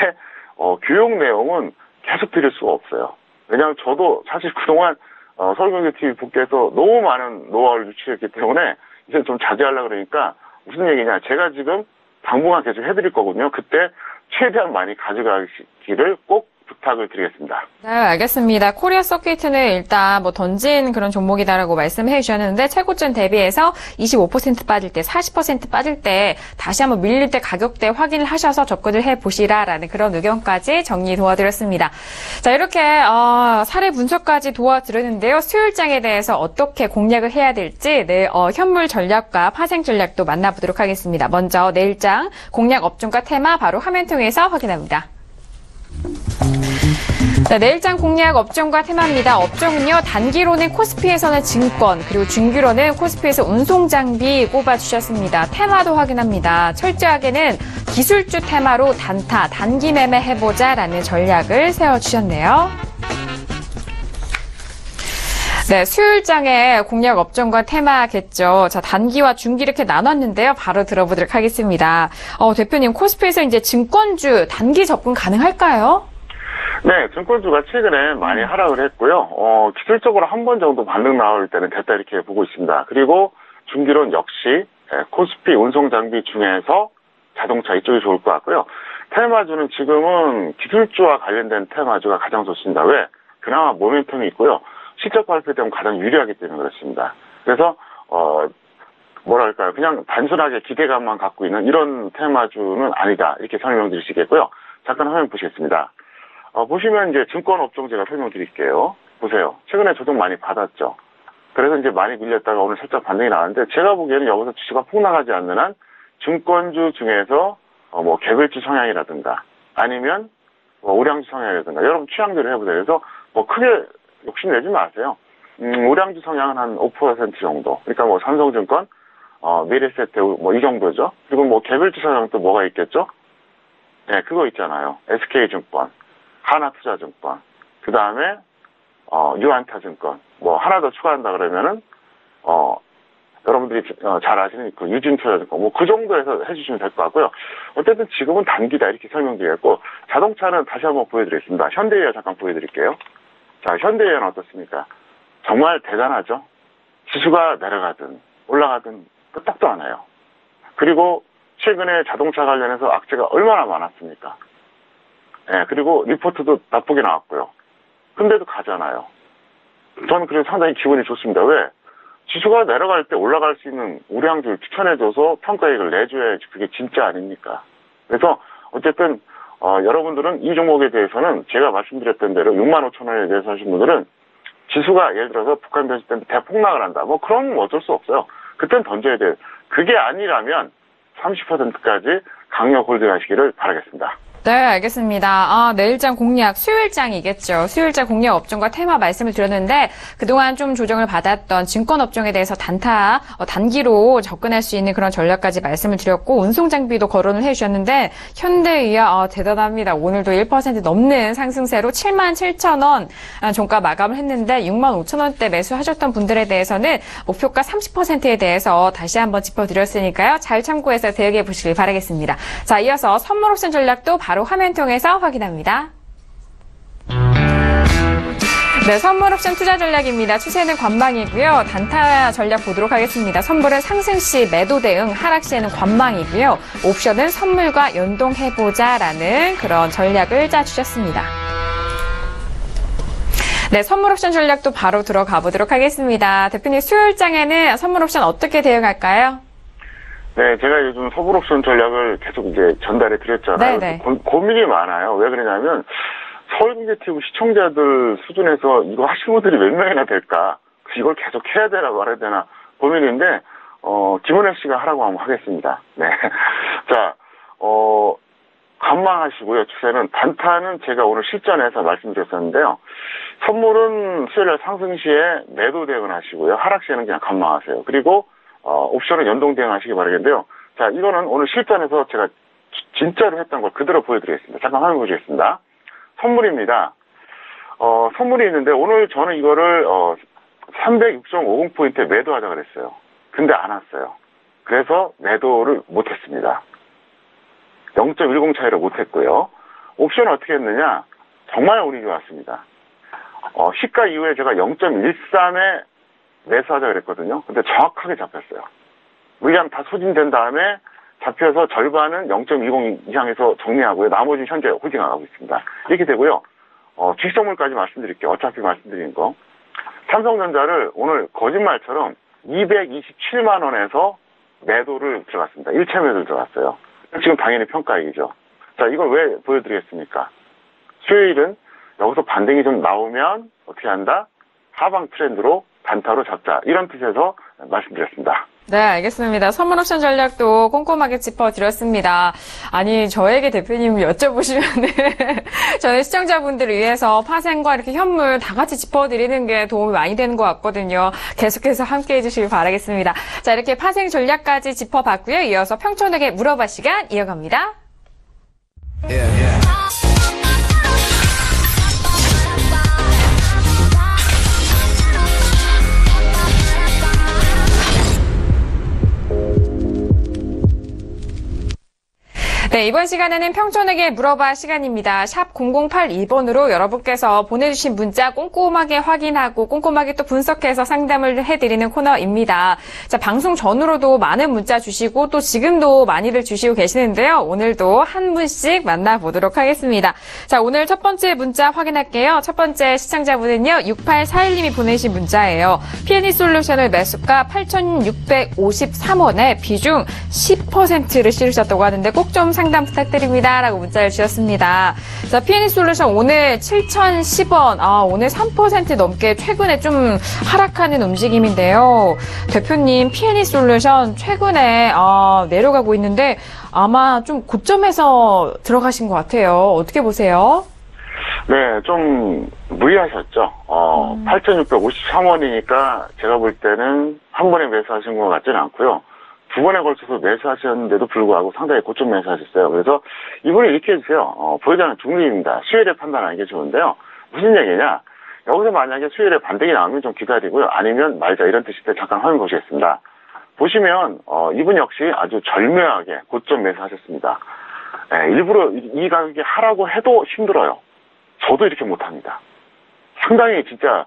Speaker 3: 교육 내용은 계속 드릴 수가 없어요. 왜냐하면 저도 사실 그동안 서울경제TV 북께서 너무 많은 노하우를 유출했기 때문에 이제 좀 자제하려고 그러니까 무슨 얘기냐. 제가 지금 당분간 계속 해드릴 거거든요. 그때 최대한 많이 가져가기를 꼭 부탁을 드리겠습니다.
Speaker 2: 네, 알겠습니다. 코리아 서킷은 일단 뭐 던진 그런 종목이다라고 말씀해 주셨는데 최고점 대비해서 25% 빠질 때, 40% 빠질 때 다시 한번 밀릴 때 가격대 확인을 하셔서 접근을 해 보시라라는 그런 의견까지 정리 도와드렸습니다. 자, 이렇게 사례 분석까지 도와드렸는데요. 수요일장에 대해서 어떻게 공략을 해야 될지 내일 현물 전략과 파생 전략도 만나보도록 하겠습니다. 먼저 내일장 공략 업종과 테마 바로 화면 통해서 확인합니다. 네, 내일장 공략 업종과 테마입니다. 업종은요, 단기로는 코스피에서는 증권, 그리고 중기로는 코스피에서 운송장비 꼽아주셨습니다. 테마도 확인합니다. 철저하게는 기술주 테마로 단타, 단기 매매 해보자라는 전략을 세워주셨네요. 네, 수요일장의 공략 업종과 테마겠죠. 자, 단기와 중기 이렇게 나눴는데요. 바로 들어보도록 하겠습니다. 대표님, 코스피에서 이제 증권주 단기 접근 가능할까요?
Speaker 3: 네, 증권주가 최근에 많이 하락을 했고요. 기술적으로 한 번 정도 반등 나올 때는 됐다 이렇게 보고 있습니다. 그리고 중기론 역시 코스피 운송장비 중에서 자동차 이쪽이 좋을 것 같고요. 테마주는 지금은 기술주와 관련된 테마주가 가장 좋습니다. 왜? 그나마 모멘텀이 있고요. 실적 발표 때문에 가장 유리하기 때문에 그렇습니다. 그래서 뭐랄까요, 그냥 단순하게 기대감만 갖고 있는 이런 테마주는 아니다 이렇게 설명드릴 수 있겠고요. 잠깐 화면 보시겠습니다. 보시면 이제 증권 업종 제가 설명드릴게요. 보세요. 최근에 조정 많이 받았죠. 그래서 이제 많이 밀렸다가 오늘 살짝 반등이 나왔는데 제가 보기에는 여기서 주식가 폭락하지 않는 한 증권주 중에서 뭐 개별주 성향이라든가 아니면 뭐 우량주 성향이라든가 여러분 취향대로 해보세요. 그래서 뭐 크게 욕심내지 마세요. 우량주 성향은 한 5% 정도. 그러니까 뭐 삼성증권, 미래세태우 뭐 이 정도죠. 그리고 뭐 개별주 성향 또 뭐가 있겠죠? 네, 그거 있잖아요. SK증권, 하나투자증권, 그 다음에 유안타증권. 뭐 하나 더 추가한다 그러면은 여러분들이 잘 아시는 그 유진투자증권 뭐 그 정도에서 해주시면 될 것 같고요. 어쨌든 지금은 단기다 이렇게 설명드리겠고 자동차는 다시 한번 보여드리겠습니다. 현대해양 잠깐 보여드릴게요. 자, 현대해양 어떻습니까? 정말 대단하죠? 지수가 내려가든 올라가든 끄떡도 안 해요. 그리고 최근에 자동차 관련해서 악재가 얼마나 많았습니까? 네, 그리고 리포트도 나쁘게 나왔고요. 근데도 가잖아요. 저는 그래서 상당히 기분이 좋습니다. 왜? 지수가 내려갈 때 올라갈 수 있는 우량주를 추천해줘서 평가액을 내줘야지 그게 진짜 아닙니까? 그래서 어쨌든 여러분들은 이 종목에 대해서는 제가 말씀드렸던 대로 65,000원에 대해서 하신 분들은 지수가 예를 들어서 북한 변수 때문에 대폭락을 한다. 뭐 그런 건 어쩔 수 없어요. 그땐 던져야 돼요. 그게 아니라면 30%까지 강력 홀딩하시기를 바라겠습니다.
Speaker 2: 네, 알겠습니다. 내일장 공략, 수요일장이겠죠. 수요일장 공략 업종과 테마 말씀을 드렸는데 그동안 좀 조정을 받았던 증권 업종에 대해서 단기로 접근할 수 있는 그런 전략까지 말씀을 드렸고 운송 장비도 거론을 해주셨는데 현대의야 대단합니다. 오늘도 1% 넘는 상승세로 77,000원 종가 마감을 했는데 65,000원대 매수하셨던 분들에 대해서는 목표가 30%에 대해서 다시 한번 짚어드렸으니까요. 잘 참고해서 대응해 보시길 바라겠습니다. 자, 이어서 선물 옵션 전략도 바로 화면 통해서 확인합니다. 네, 선물 옵션 투자 전략입니다. 추세는 관망이고요. 단타 전략 보도록 하겠습니다. 선물은 상승 시 매도 대응, 하락 시에는 관망이고요. 옵션은 선물과 연동해보자라는 그런 전략을 짜주셨습니다. 네, 선물 옵션 전략도 바로 들어가 보도록 하겠습니다. 대표님, 수요일장에는 선물 옵션 어떻게 대응할까요?
Speaker 3: 네, 제가 요즘 선물 옵션 전략을 계속 이제 전달해 드렸잖아요.
Speaker 2: 네네.
Speaker 3: 고민이 많아요. 왜 그러냐면 서울경제TV 시청자들 수준에서 이거 하시는 분들이 몇 명이나 될까? 이걸 계속 해야 되나 말아야 되나 고민인데 김은혜 씨가 하라고 하면 하겠습니다. 네, 자, 관망하시고요. 추세는 단타는 제가 오늘 실전에서 말씀드렸었는데요. 선물은 수요일날 상승 시에 매도 대응을 하시고요. 하락 시에는 그냥 관망하세요. 그리고 옵션은 연동 대응하시기 바라겠는데요. 자, 이거는 오늘 실전에서 제가 진짜로 했던 걸 그대로 보여드리겠습니다. 잠깐 화면 보시겠습니다. 선물입니다. 선물이 있는데 오늘 저는 이거를 306.50포인트에 매도하자 그랬어요. 근데 안 왔어요. 그래서 매도를 못했습니다. 0.10 차이로 못했고요. 옵션은 어떻게 했느냐? 정말 운이 좋았습니다. 시가 이후에 제가 0.13에 매수하자 그랬거든요. 근데 정확하게 잡혔어요. 물량 다 소진된 다음에 잡혀서 절반은 0.20 이상에서 정리하고요. 나머지는 현재 홀딩하고 있습니다. 이렇게 되고요. 주식선물까지 말씀드릴게요. 어차피 말씀드린 거. 삼성전자를 오늘 거짓말처럼 227만 원에서 매도를 들어갔습니다. 1차 매도를 들어갔어요. 지금 당연히 평가액이죠. 자, 이걸 왜 보여드리겠습니까? 수요일은 여기서 반등이 좀 나오면 어떻게 한다? 하방 트렌드로 단타로 잡자. 이런 뜻에서 말씀드렸습니다.
Speaker 2: 네, 알겠습니다. 선물 옵션 전략도 꼼꼼하게 짚어드렸습니다. 아니, 저에게 대표님 여쭤보시면은 저는 시청자분들을 위해서 파생과 이렇게 현물 다 같이 짚어드리는 게 도움이 많이 되는 것 같거든요. 계속해서 함께 해주시길 바라겠습니다. 자, 이렇게 파생 전략까지 짚어봤고요. 이어서 평촌에게 물어봐 시간 이어갑니다. 네, 이번 시간에는 평촌에게 물어봐 시간입니다. 샵 0082번으로 여러분께서 보내주신 문자 꼼꼼하게 확인하고 꼼꼼하게 또 분석해서 상담을 해드리는 코너입니다. 자, 방송 전후로도 많은 문자 주시고 또 지금도 많이들 주시고 계시는데요. 오늘도 한 분씩 만나보도록 하겠습니다. 자, 오늘 첫 번째 문자 확인할게요. 첫 번째 시청자분은요. 6841님이 보내신 문자예요. P&E 솔루션을 매수가 8,653원에 비중 10%를 실으셨다고 하는데 꼭 좀 상담 부탁드립니다. 라고 문자를 주셨습니다. 자, P&E 솔루션 오늘 7,010원. 오늘 3% 넘게 최근에 좀 하락하는 움직임인데요. 대표님, P&E 솔루션 최근에 내려가고 있는데 아마 좀 고점에서 들어가신 것 같아요. 어떻게 보세요?
Speaker 3: 네, 좀 무리하셨죠. 8,653원이니까 제가 볼 때는 한 번에 매수하신 것 같지는 않고요. 두 번에 걸쳐서 매수하셨는데도 불구하고 상당히 고점 매수하셨어요. 그래서 이번에 이렇게 해주세요. 보유자는 중립입니다. 수요일에 판단하는 게 좋은데요. 무슨 얘기냐? 여기서 만약에 수요일에 반등이 나오면 좀 기다리고요. 아니면 말자 이런 뜻인데 잠깐 화면 보시겠습니다. 보시면 이분 역시 아주 절묘하게 고점 매수하셨습니다. 네, 일부러 이 가격이 하라고 해도 힘들어요. 저도 이렇게 못합니다. 상당히 진짜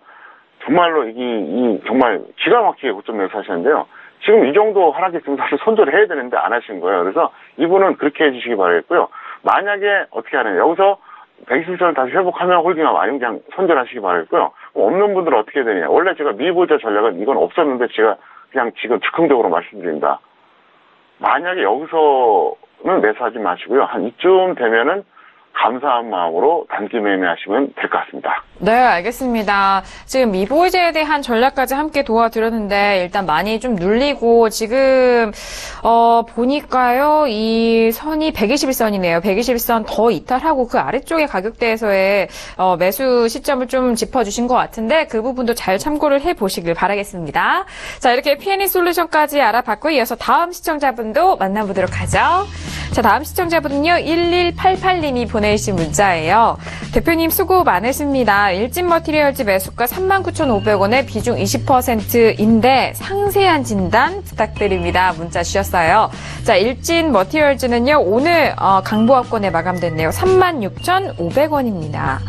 Speaker 3: 정말로 이 정말 기가 막히게 고점 매수하셨는데요. 지금 이 정도 하락이 있으면 사실 손절을 해야 되는데 안 하신 거예요. 그래서 이분은 그렇게 해주시기 바라겠고요. 만약에 어떻게 하느냐. 여기서 120선을 다시 회복하면 홀딩하고 아니면 그냥 손절하시기 바라겠고요. 없는 분들은 어떻게 되느냐. 원래 제가 미보유자 전략은 이건 없었는데 제가 그냥 지금 즉흥적으로 말씀드린다. 만약에 여기서는 매수하지 마시고요. 한 이쯤 되면은 감사한 마음으로 단기 매매하시면 될 것 같습니다.
Speaker 2: 네, 알겠습니다. 지금 미보이제에 대한 전략까지 함께 도와드렸는데 일단 많이 좀 눌리고 지금 보니까요. 이 선이 121선이네요. 121선 더 이탈하고 그 아래쪽의 가격대에서의 매수 시점을 좀 짚어주신 것 같은데 그 부분도 잘 참고를 해보시길 바라겠습니다. 자, 이렇게 P&E 솔루션까지 알아봤고 이어서 다음 시청자분도 만나보도록 하죠. 자, 다음 시청자분은요. 1188님이 보내주신 문자예요. 대표님 수고 많으십니다. 일진 머티리얼즈 매수가 39,500원에 비중 20%인데 상세한 진단 부탁드립니다. 문자 주셨어요. 자, 일진 머티리얼즈는요. 오늘 강보합권에 마감됐네요. 36,500원입니다.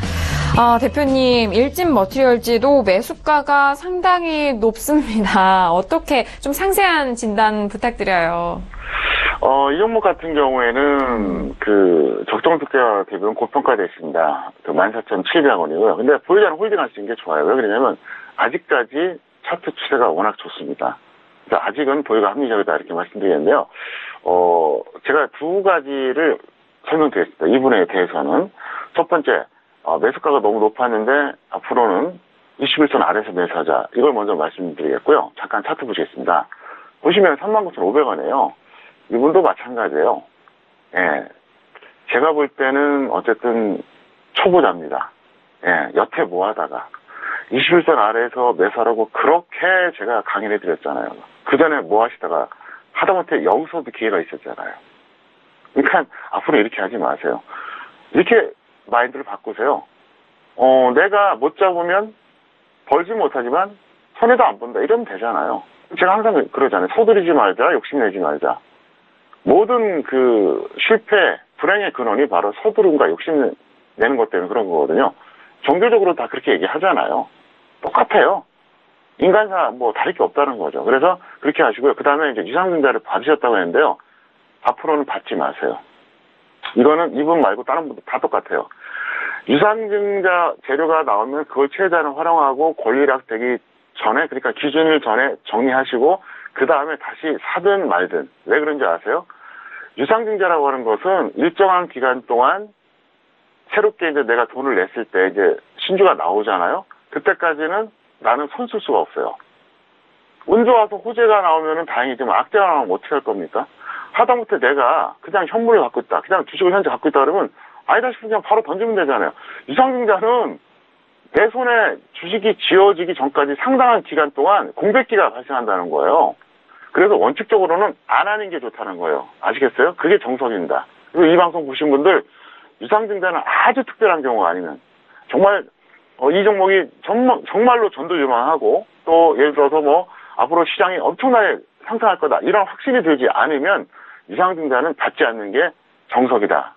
Speaker 2: 대표님, 일진 머티리얼즈도 매수가가 상당히 높습니다. 어떻게 좀 상세한 진단 부탁드려요.
Speaker 3: 이 종목 같은 경우에는 그 적정 특가 대비는 고평가되어 있습니다. 그 14,700원이고요. 근데 보유자는 홀딩할 수 있는 게 좋아요. 왜 그러냐면 아직까지 차트 추세가 워낙 좋습니다. 그래서 아직은 보유가 합리적이다 이렇게 말씀드리는데요. 제가 두 가지를 설명드리겠습니다. 이분에 대해서는 첫 번째, 매수가가 너무 높았는데 앞으로는 21선 아래에서 매수하자. 이걸 먼저 말씀드리겠고요. 잠깐 차트 보시겠습니다. 보시면 39,500원이에요. 이분도 마찬가지예요. 예. 제가 볼 때는 어쨌든 초보자입니다. 예. 여태 뭐 하다가 21선 아래에서 매수하라고 그렇게 제가 강의를 해드렸잖아요. 그 전에 뭐 하시다가 하다못해 여기서도 기회가 있었잖아요. 그러니까 앞으로 이렇게 하지 마세요. 이렇게 마인드를 바꾸세요. 내가 못 잡으면 벌지 못하지만 손해도 안 본다. 이러면 되잖아요. 제가 항상 그러잖아요. 서두르지 말자, 욕심내지 말자. 모든 그 실패, 불행의 근원이 바로 서두름과 욕심내는 것 때문에 그런 거거든요. 종교적으로 다 그렇게 얘기하잖아요. 똑같아요. 인간사 뭐 다를 게 없다는 거죠. 그래서 그렇게 하시고요. 그 다음에 이제 유상증자를 받으셨다고 했는데요. 앞으로는 받지 마세요. 이거는 이분 말고 다른 분도 다 똑같아요. 유상증자 재료가 나오면 그걸 최대한 활용하고 권리락 되기 전에, 그러니까 기준일 전에 정리하시고 그 다음에 다시 사든 말든. 왜 그런지 아세요? 유상증자라고 하는 것은 일정한 기간 동안 새롭게 이제 내가 돈을 냈을 때 이제 신주가 나오잖아요. 그때까지는 나는 손 쓸 수가 없어요. 운 좋아서 호재가 나오면은 다행이지만 악재가 나오면 어떻게 할 겁니까? 하다못해 내가 그냥 현물을 갖고 있다. 그냥 주식을 현재 갖고 있다 그러면 아니다 싶으면 그냥 바로 던지면 되잖아요. 유상증자는 내 손에 주식이 지어지기 전까지 상당한 기간 동안 공백기가 발생한다는 거예요. 그래서 원칙적으로는 안 하는 게 좋다는 거예요. 아시겠어요? 그게 정석입니다. 그리고 이 방송 보신 분들 유상증자는 아주 특별한 경우가 아니면 정말 이 종목이 정말로 전도유망하고 또 예를 들어서 뭐 앞으로 시장이 엄청나게 상승할 거다 이런 확신이 들지 않으면 유상증자는 받지 않는 게 정석이다.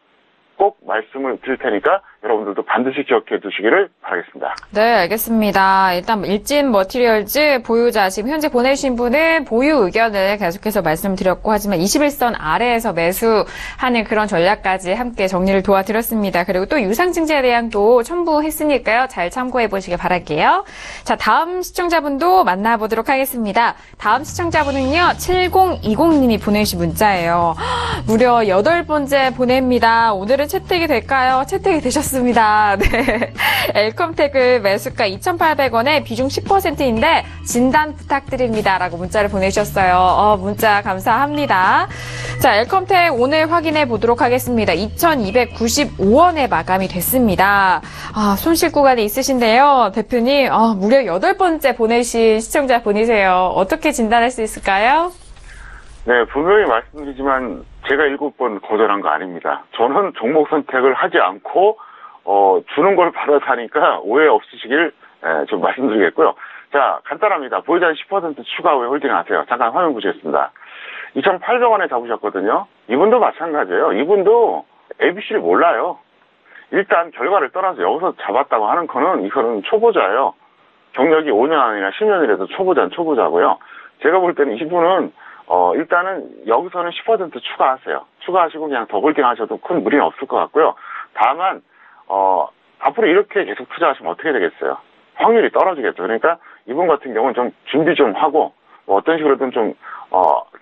Speaker 3: 꼭 말씀을 드릴 테니까 여러분들도 반드시 기억해 두시기를 바라겠습니다.
Speaker 2: 네, 알겠습니다. 일단 일진 머티리얼즈 보유자 지금 현재 보내주신 분은 보유 의견을 계속해서 말씀드렸고 하지만 21선 아래에서 매수하는 그런 전략까지 함께 정리를 도와드렸습니다. 그리고 또 유상증자에 대한 또 첨부했으니까요. 잘 참고해 보시길 바랄게요. 자, 다음 시청자분도 만나보도록 하겠습니다. 다음 시청자분은요. 7020님이 보내주신 문자예요. 무려 8번째 보냅니다. 오늘은 채택이 될까요? 채택이 되셨습니다. 네. 엘컴텍을 매수가 2,800원에 비중 10%인데 진단 부탁드립니다. 라고 문자를 보내주셨어요. 문자 감사합니다. 자, 엘컴텍 오늘 확인해 보도록 하겠습니다. 2,295원에 마감이 됐습니다. 손실 구간이 있으신데요. 대표님, 무려 8번째 보내신 시청자 분이세요. 어떻게 진단할 수 있을까요?
Speaker 3: 네, 분명히 말씀드리지만 제가 7번 거절한 거 아닙니다. 저는 종목 선택을 하지 않고 주는 걸 받아 사니까 오해 없으시길 좀 말씀드리겠고요. 자, 간단합니다. 보유자 10% 추가 후에 홀딩하세요. 잠깐 화면 보시겠습니다. 2,800원에 잡으셨거든요. 이분도 마찬가지예요. 이분도 ABC를 몰라요. 일단 결과를 떠나서 여기서 잡았다고 하는 거는 이거는 초보자예요. 경력이 5년 아니라 10년이라도 초보자는 초보자고요. 제가 볼 때는 이분은 일단은 여기서는 10% 추가하세요. 추가하시고 그냥 더 홀딩 하셔도 큰 무리는 없을 것 같고요. 다만 앞으로 이렇게 계속 투자하시면 어떻게 되겠어요? 확률이 떨어지겠죠. 그러니까 이분 같은 경우는 좀 준비 좀 하고 뭐 어떤 식으로든 좀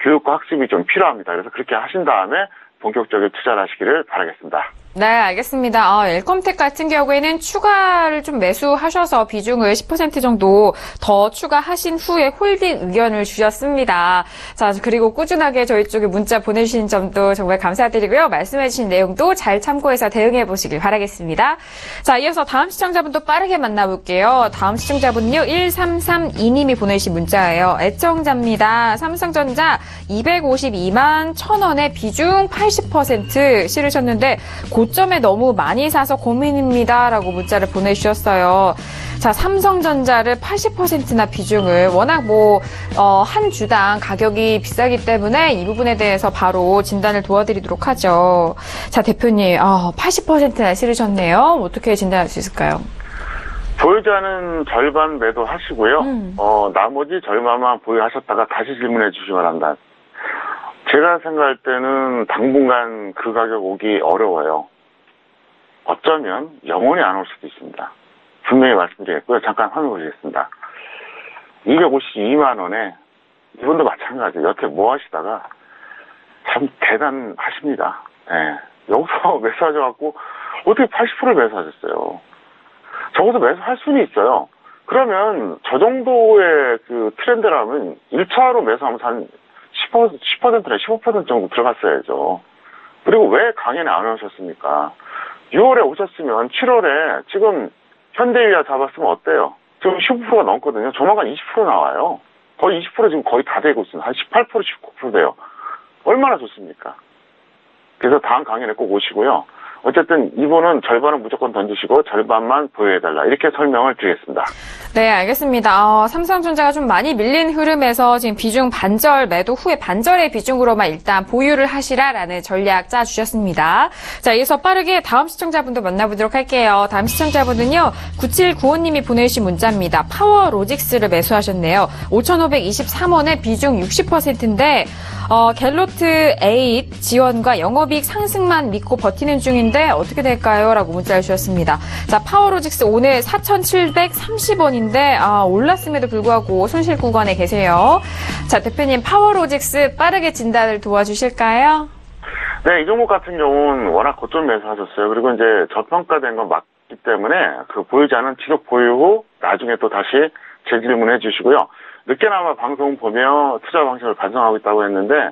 Speaker 3: 교육과 학습이 좀 필요합니다. 그래서 그렇게 하신 다음에 본격적인 투자를 하시기를 바라겠습니다.
Speaker 2: 네, 알겠습니다. 엘컴텍 같은 경우에는 추가를 좀 매수하셔서 비중을 10% 정도 더 추가하신 후에 홀딩 의견을 주셨습니다. 자, 그리고 꾸준하게 저희 쪽에 문자 보내주신 점도 정말 감사드리고요. 말씀해주신 내용도 잘 참고해서 대응해 보시길 바라겠습니다. 자, 이어서 다음 시청자분도 빠르게 만나볼게요. 다음 시청자분은요, 1332님이 보내주신 문자예요. 애청자입니다. 삼성전자 252만 1,000원에 비중 80% 실으셨는데 고점에 너무 많이 사서 고민입니다. 라고 문자를 보내주셨어요. 자, 삼성전자를 80%나 비중을 워낙 한 주당 가격이 비싸기 때문에 이 부분에 대해서 바로 진단을 도와드리도록 하죠. 자, 대표님, 80%나 실으셨네요. 어떻게 진단할 수 있을까요?
Speaker 3: 보유자는 절반 매도하시고요. 나머지 절반만 보유하셨다가 다시 질문해 주시기 바랍니다. 제가 생각할 때는 당분간 그 가격 오기 어려워요. 어쩌면 영원히 안 올 수도 있습니다. 분명히 말씀드리겠고요. 잠깐 화면 보시겠습니다. 252만 원에 이분도 마찬가지예요. 여태 뭐 하시다가 참 대단하십니다. 네. 여기서 매수하셔갖고 어떻게 80%를 매수하셨어요. 저기서 매수할 수는 있어요. 그러면 저 정도의 그 트렌드라면 1차로 매수하면서 한 10%나 15% 정도 들어갔어야죠. 그리고 왜 강연에 안 오셨습니까? 6월에 오셨으면 7월에 지금 현대일야 잡았으면 어때요? 지금 15%가 넘거든요. 조만간 20% 나와요. 거의 20% 지금 거의 다 되고 있습니다. 한 18%, 19% 돼요. 얼마나 좋습니까? 그래서 다음 강연에 꼭 오시고요. 어쨌든 이분은 절반은 무조건 던지시고 절반만 보유해달라. 이렇게 설명을 드리겠습니다.
Speaker 2: 네, 알겠습니다. 삼성전자가 좀 많이 밀린 흐름에서 지금 비중 반절 매도 후에 반절의 비중으로만 일단 보유를 하시라라는 전략 짜주셨습니다. 자, 이어서 빠르게 다음 시청자분도 만나보도록 할게요. 다음 시청자분은요, 9795님이 보내주신 문자입니다. 파워로직스를 매수하셨네요. 5,523원에 비중 60%인데 갤로트 8 지원과 영업이익 상승만 믿고 버티는 중인데 어떻게 될까요? 라고 문자를 주셨습니다. 자, 파워로직스 오늘 4,730원인데 올랐음에도 불구하고 손실 구간에 계세요. 자, 대표님 파워로직스 빠르게 진단을 도와주실까요?
Speaker 3: 네, 이 종목 같은 경우는 워낙 고점 매수하셨어요. 그리고 이제 저평가된 건 맞기 때문에 그 보유자는 지속 보유 후 나중에 또 다시 재질문해 주시고요. 늦게나마 방송 보며 투자 방식을 반성하고 있다고 했는데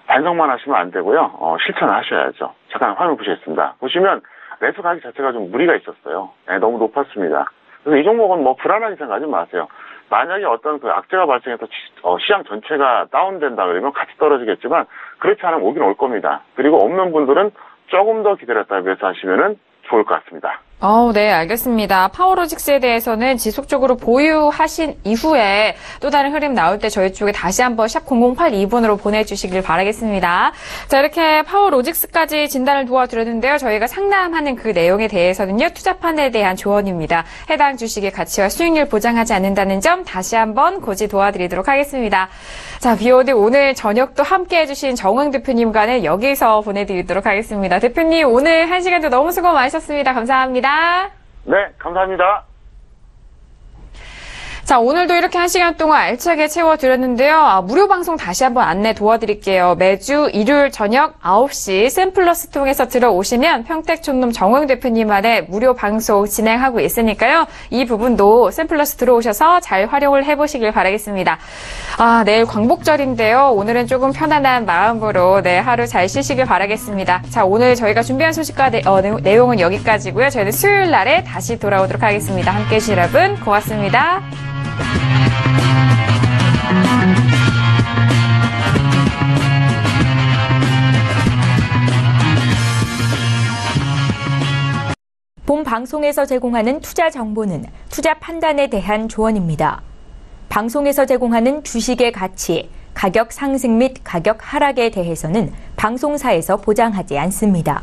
Speaker 3: 반성만 하시면 안 되고요. 실천을 하셔야죠. 잠깐 화면 보시겠습니다. 보시면 매수 가격 자체가 좀 무리가 있었어요. 네, 너무 높았습니다. 그래서 이 종목은 불안하게 생각하지 마세요. 만약에 어떤 그 악재가 발생해서 시장 전체가 다운된다 그러면 같이 떨어지겠지만 그렇지 않으면 오긴 올 겁니다. 그리고 없는 분들은 조금 더 기다렸다 매수하시면은 좋을 것 같습니다.
Speaker 2: 네, 알겠습니다. 파워로직스에 대해서는 지속적으로 보유하신 이후에 또 다른 흐름 나올 때 저희 쪽에 다시 한번 샵 0082번으로 보내주시길 바라겠습니다. 자, 이렇게 파워로직스까지 진단을 도와드렸는데요. 저희가 상담하는 그 내용에 대해서는요, 투자판에 대한 조언입니다. 해당 주식의 가치와 수익률 보장하지 않는다는 점 다시 한번 고지 도와드리도록 하겠습니다. 자, BOD 오늘 저녁도 함께 해주신 정응 대표님과는 여기서 보내드리도록 하겠습니다. 대표님, 오늘 1시간도 너무 수고 많으셨습니다. 감사합니다.
Speaker 3: 네, 감사합니다.
Speaker 2: 자, 오늘도 이렇게 1시간 동안 알차게 채워드렸는데요. 무료 방송 다시 한번 안내 도와드릴게요. 매주 일요일 저녁 9시 샘플러스 통해서 들어오시면 평택촌놈 정응 대표님만의 무료 방송 진행하고 있으니까요. 이 부분도 샘플러스 들어오셔서 잘 활용을 해보시길 바라겠습니다. 내일 광복절인데요. 오늘은 조금 편안한 마음으로 하루 잘 쉬시길 바라겠습니다. 자, 오늘 저희가 준비한 소식과 내용은 여기까지고요. 저희는 수요일 날에 다시 돌아오도록 하겠습니다. 함께해 주신 여러분 고맙습니다.
Speaker 1: 본 방송에서 제공하는 투자 정보는 투자 판단에 대한 조언입니다. 방송에서 제공하는 주식의 가치, 가격 상승 및 가격 하락에 대해서는 방송사에서 보장하지 않습니다.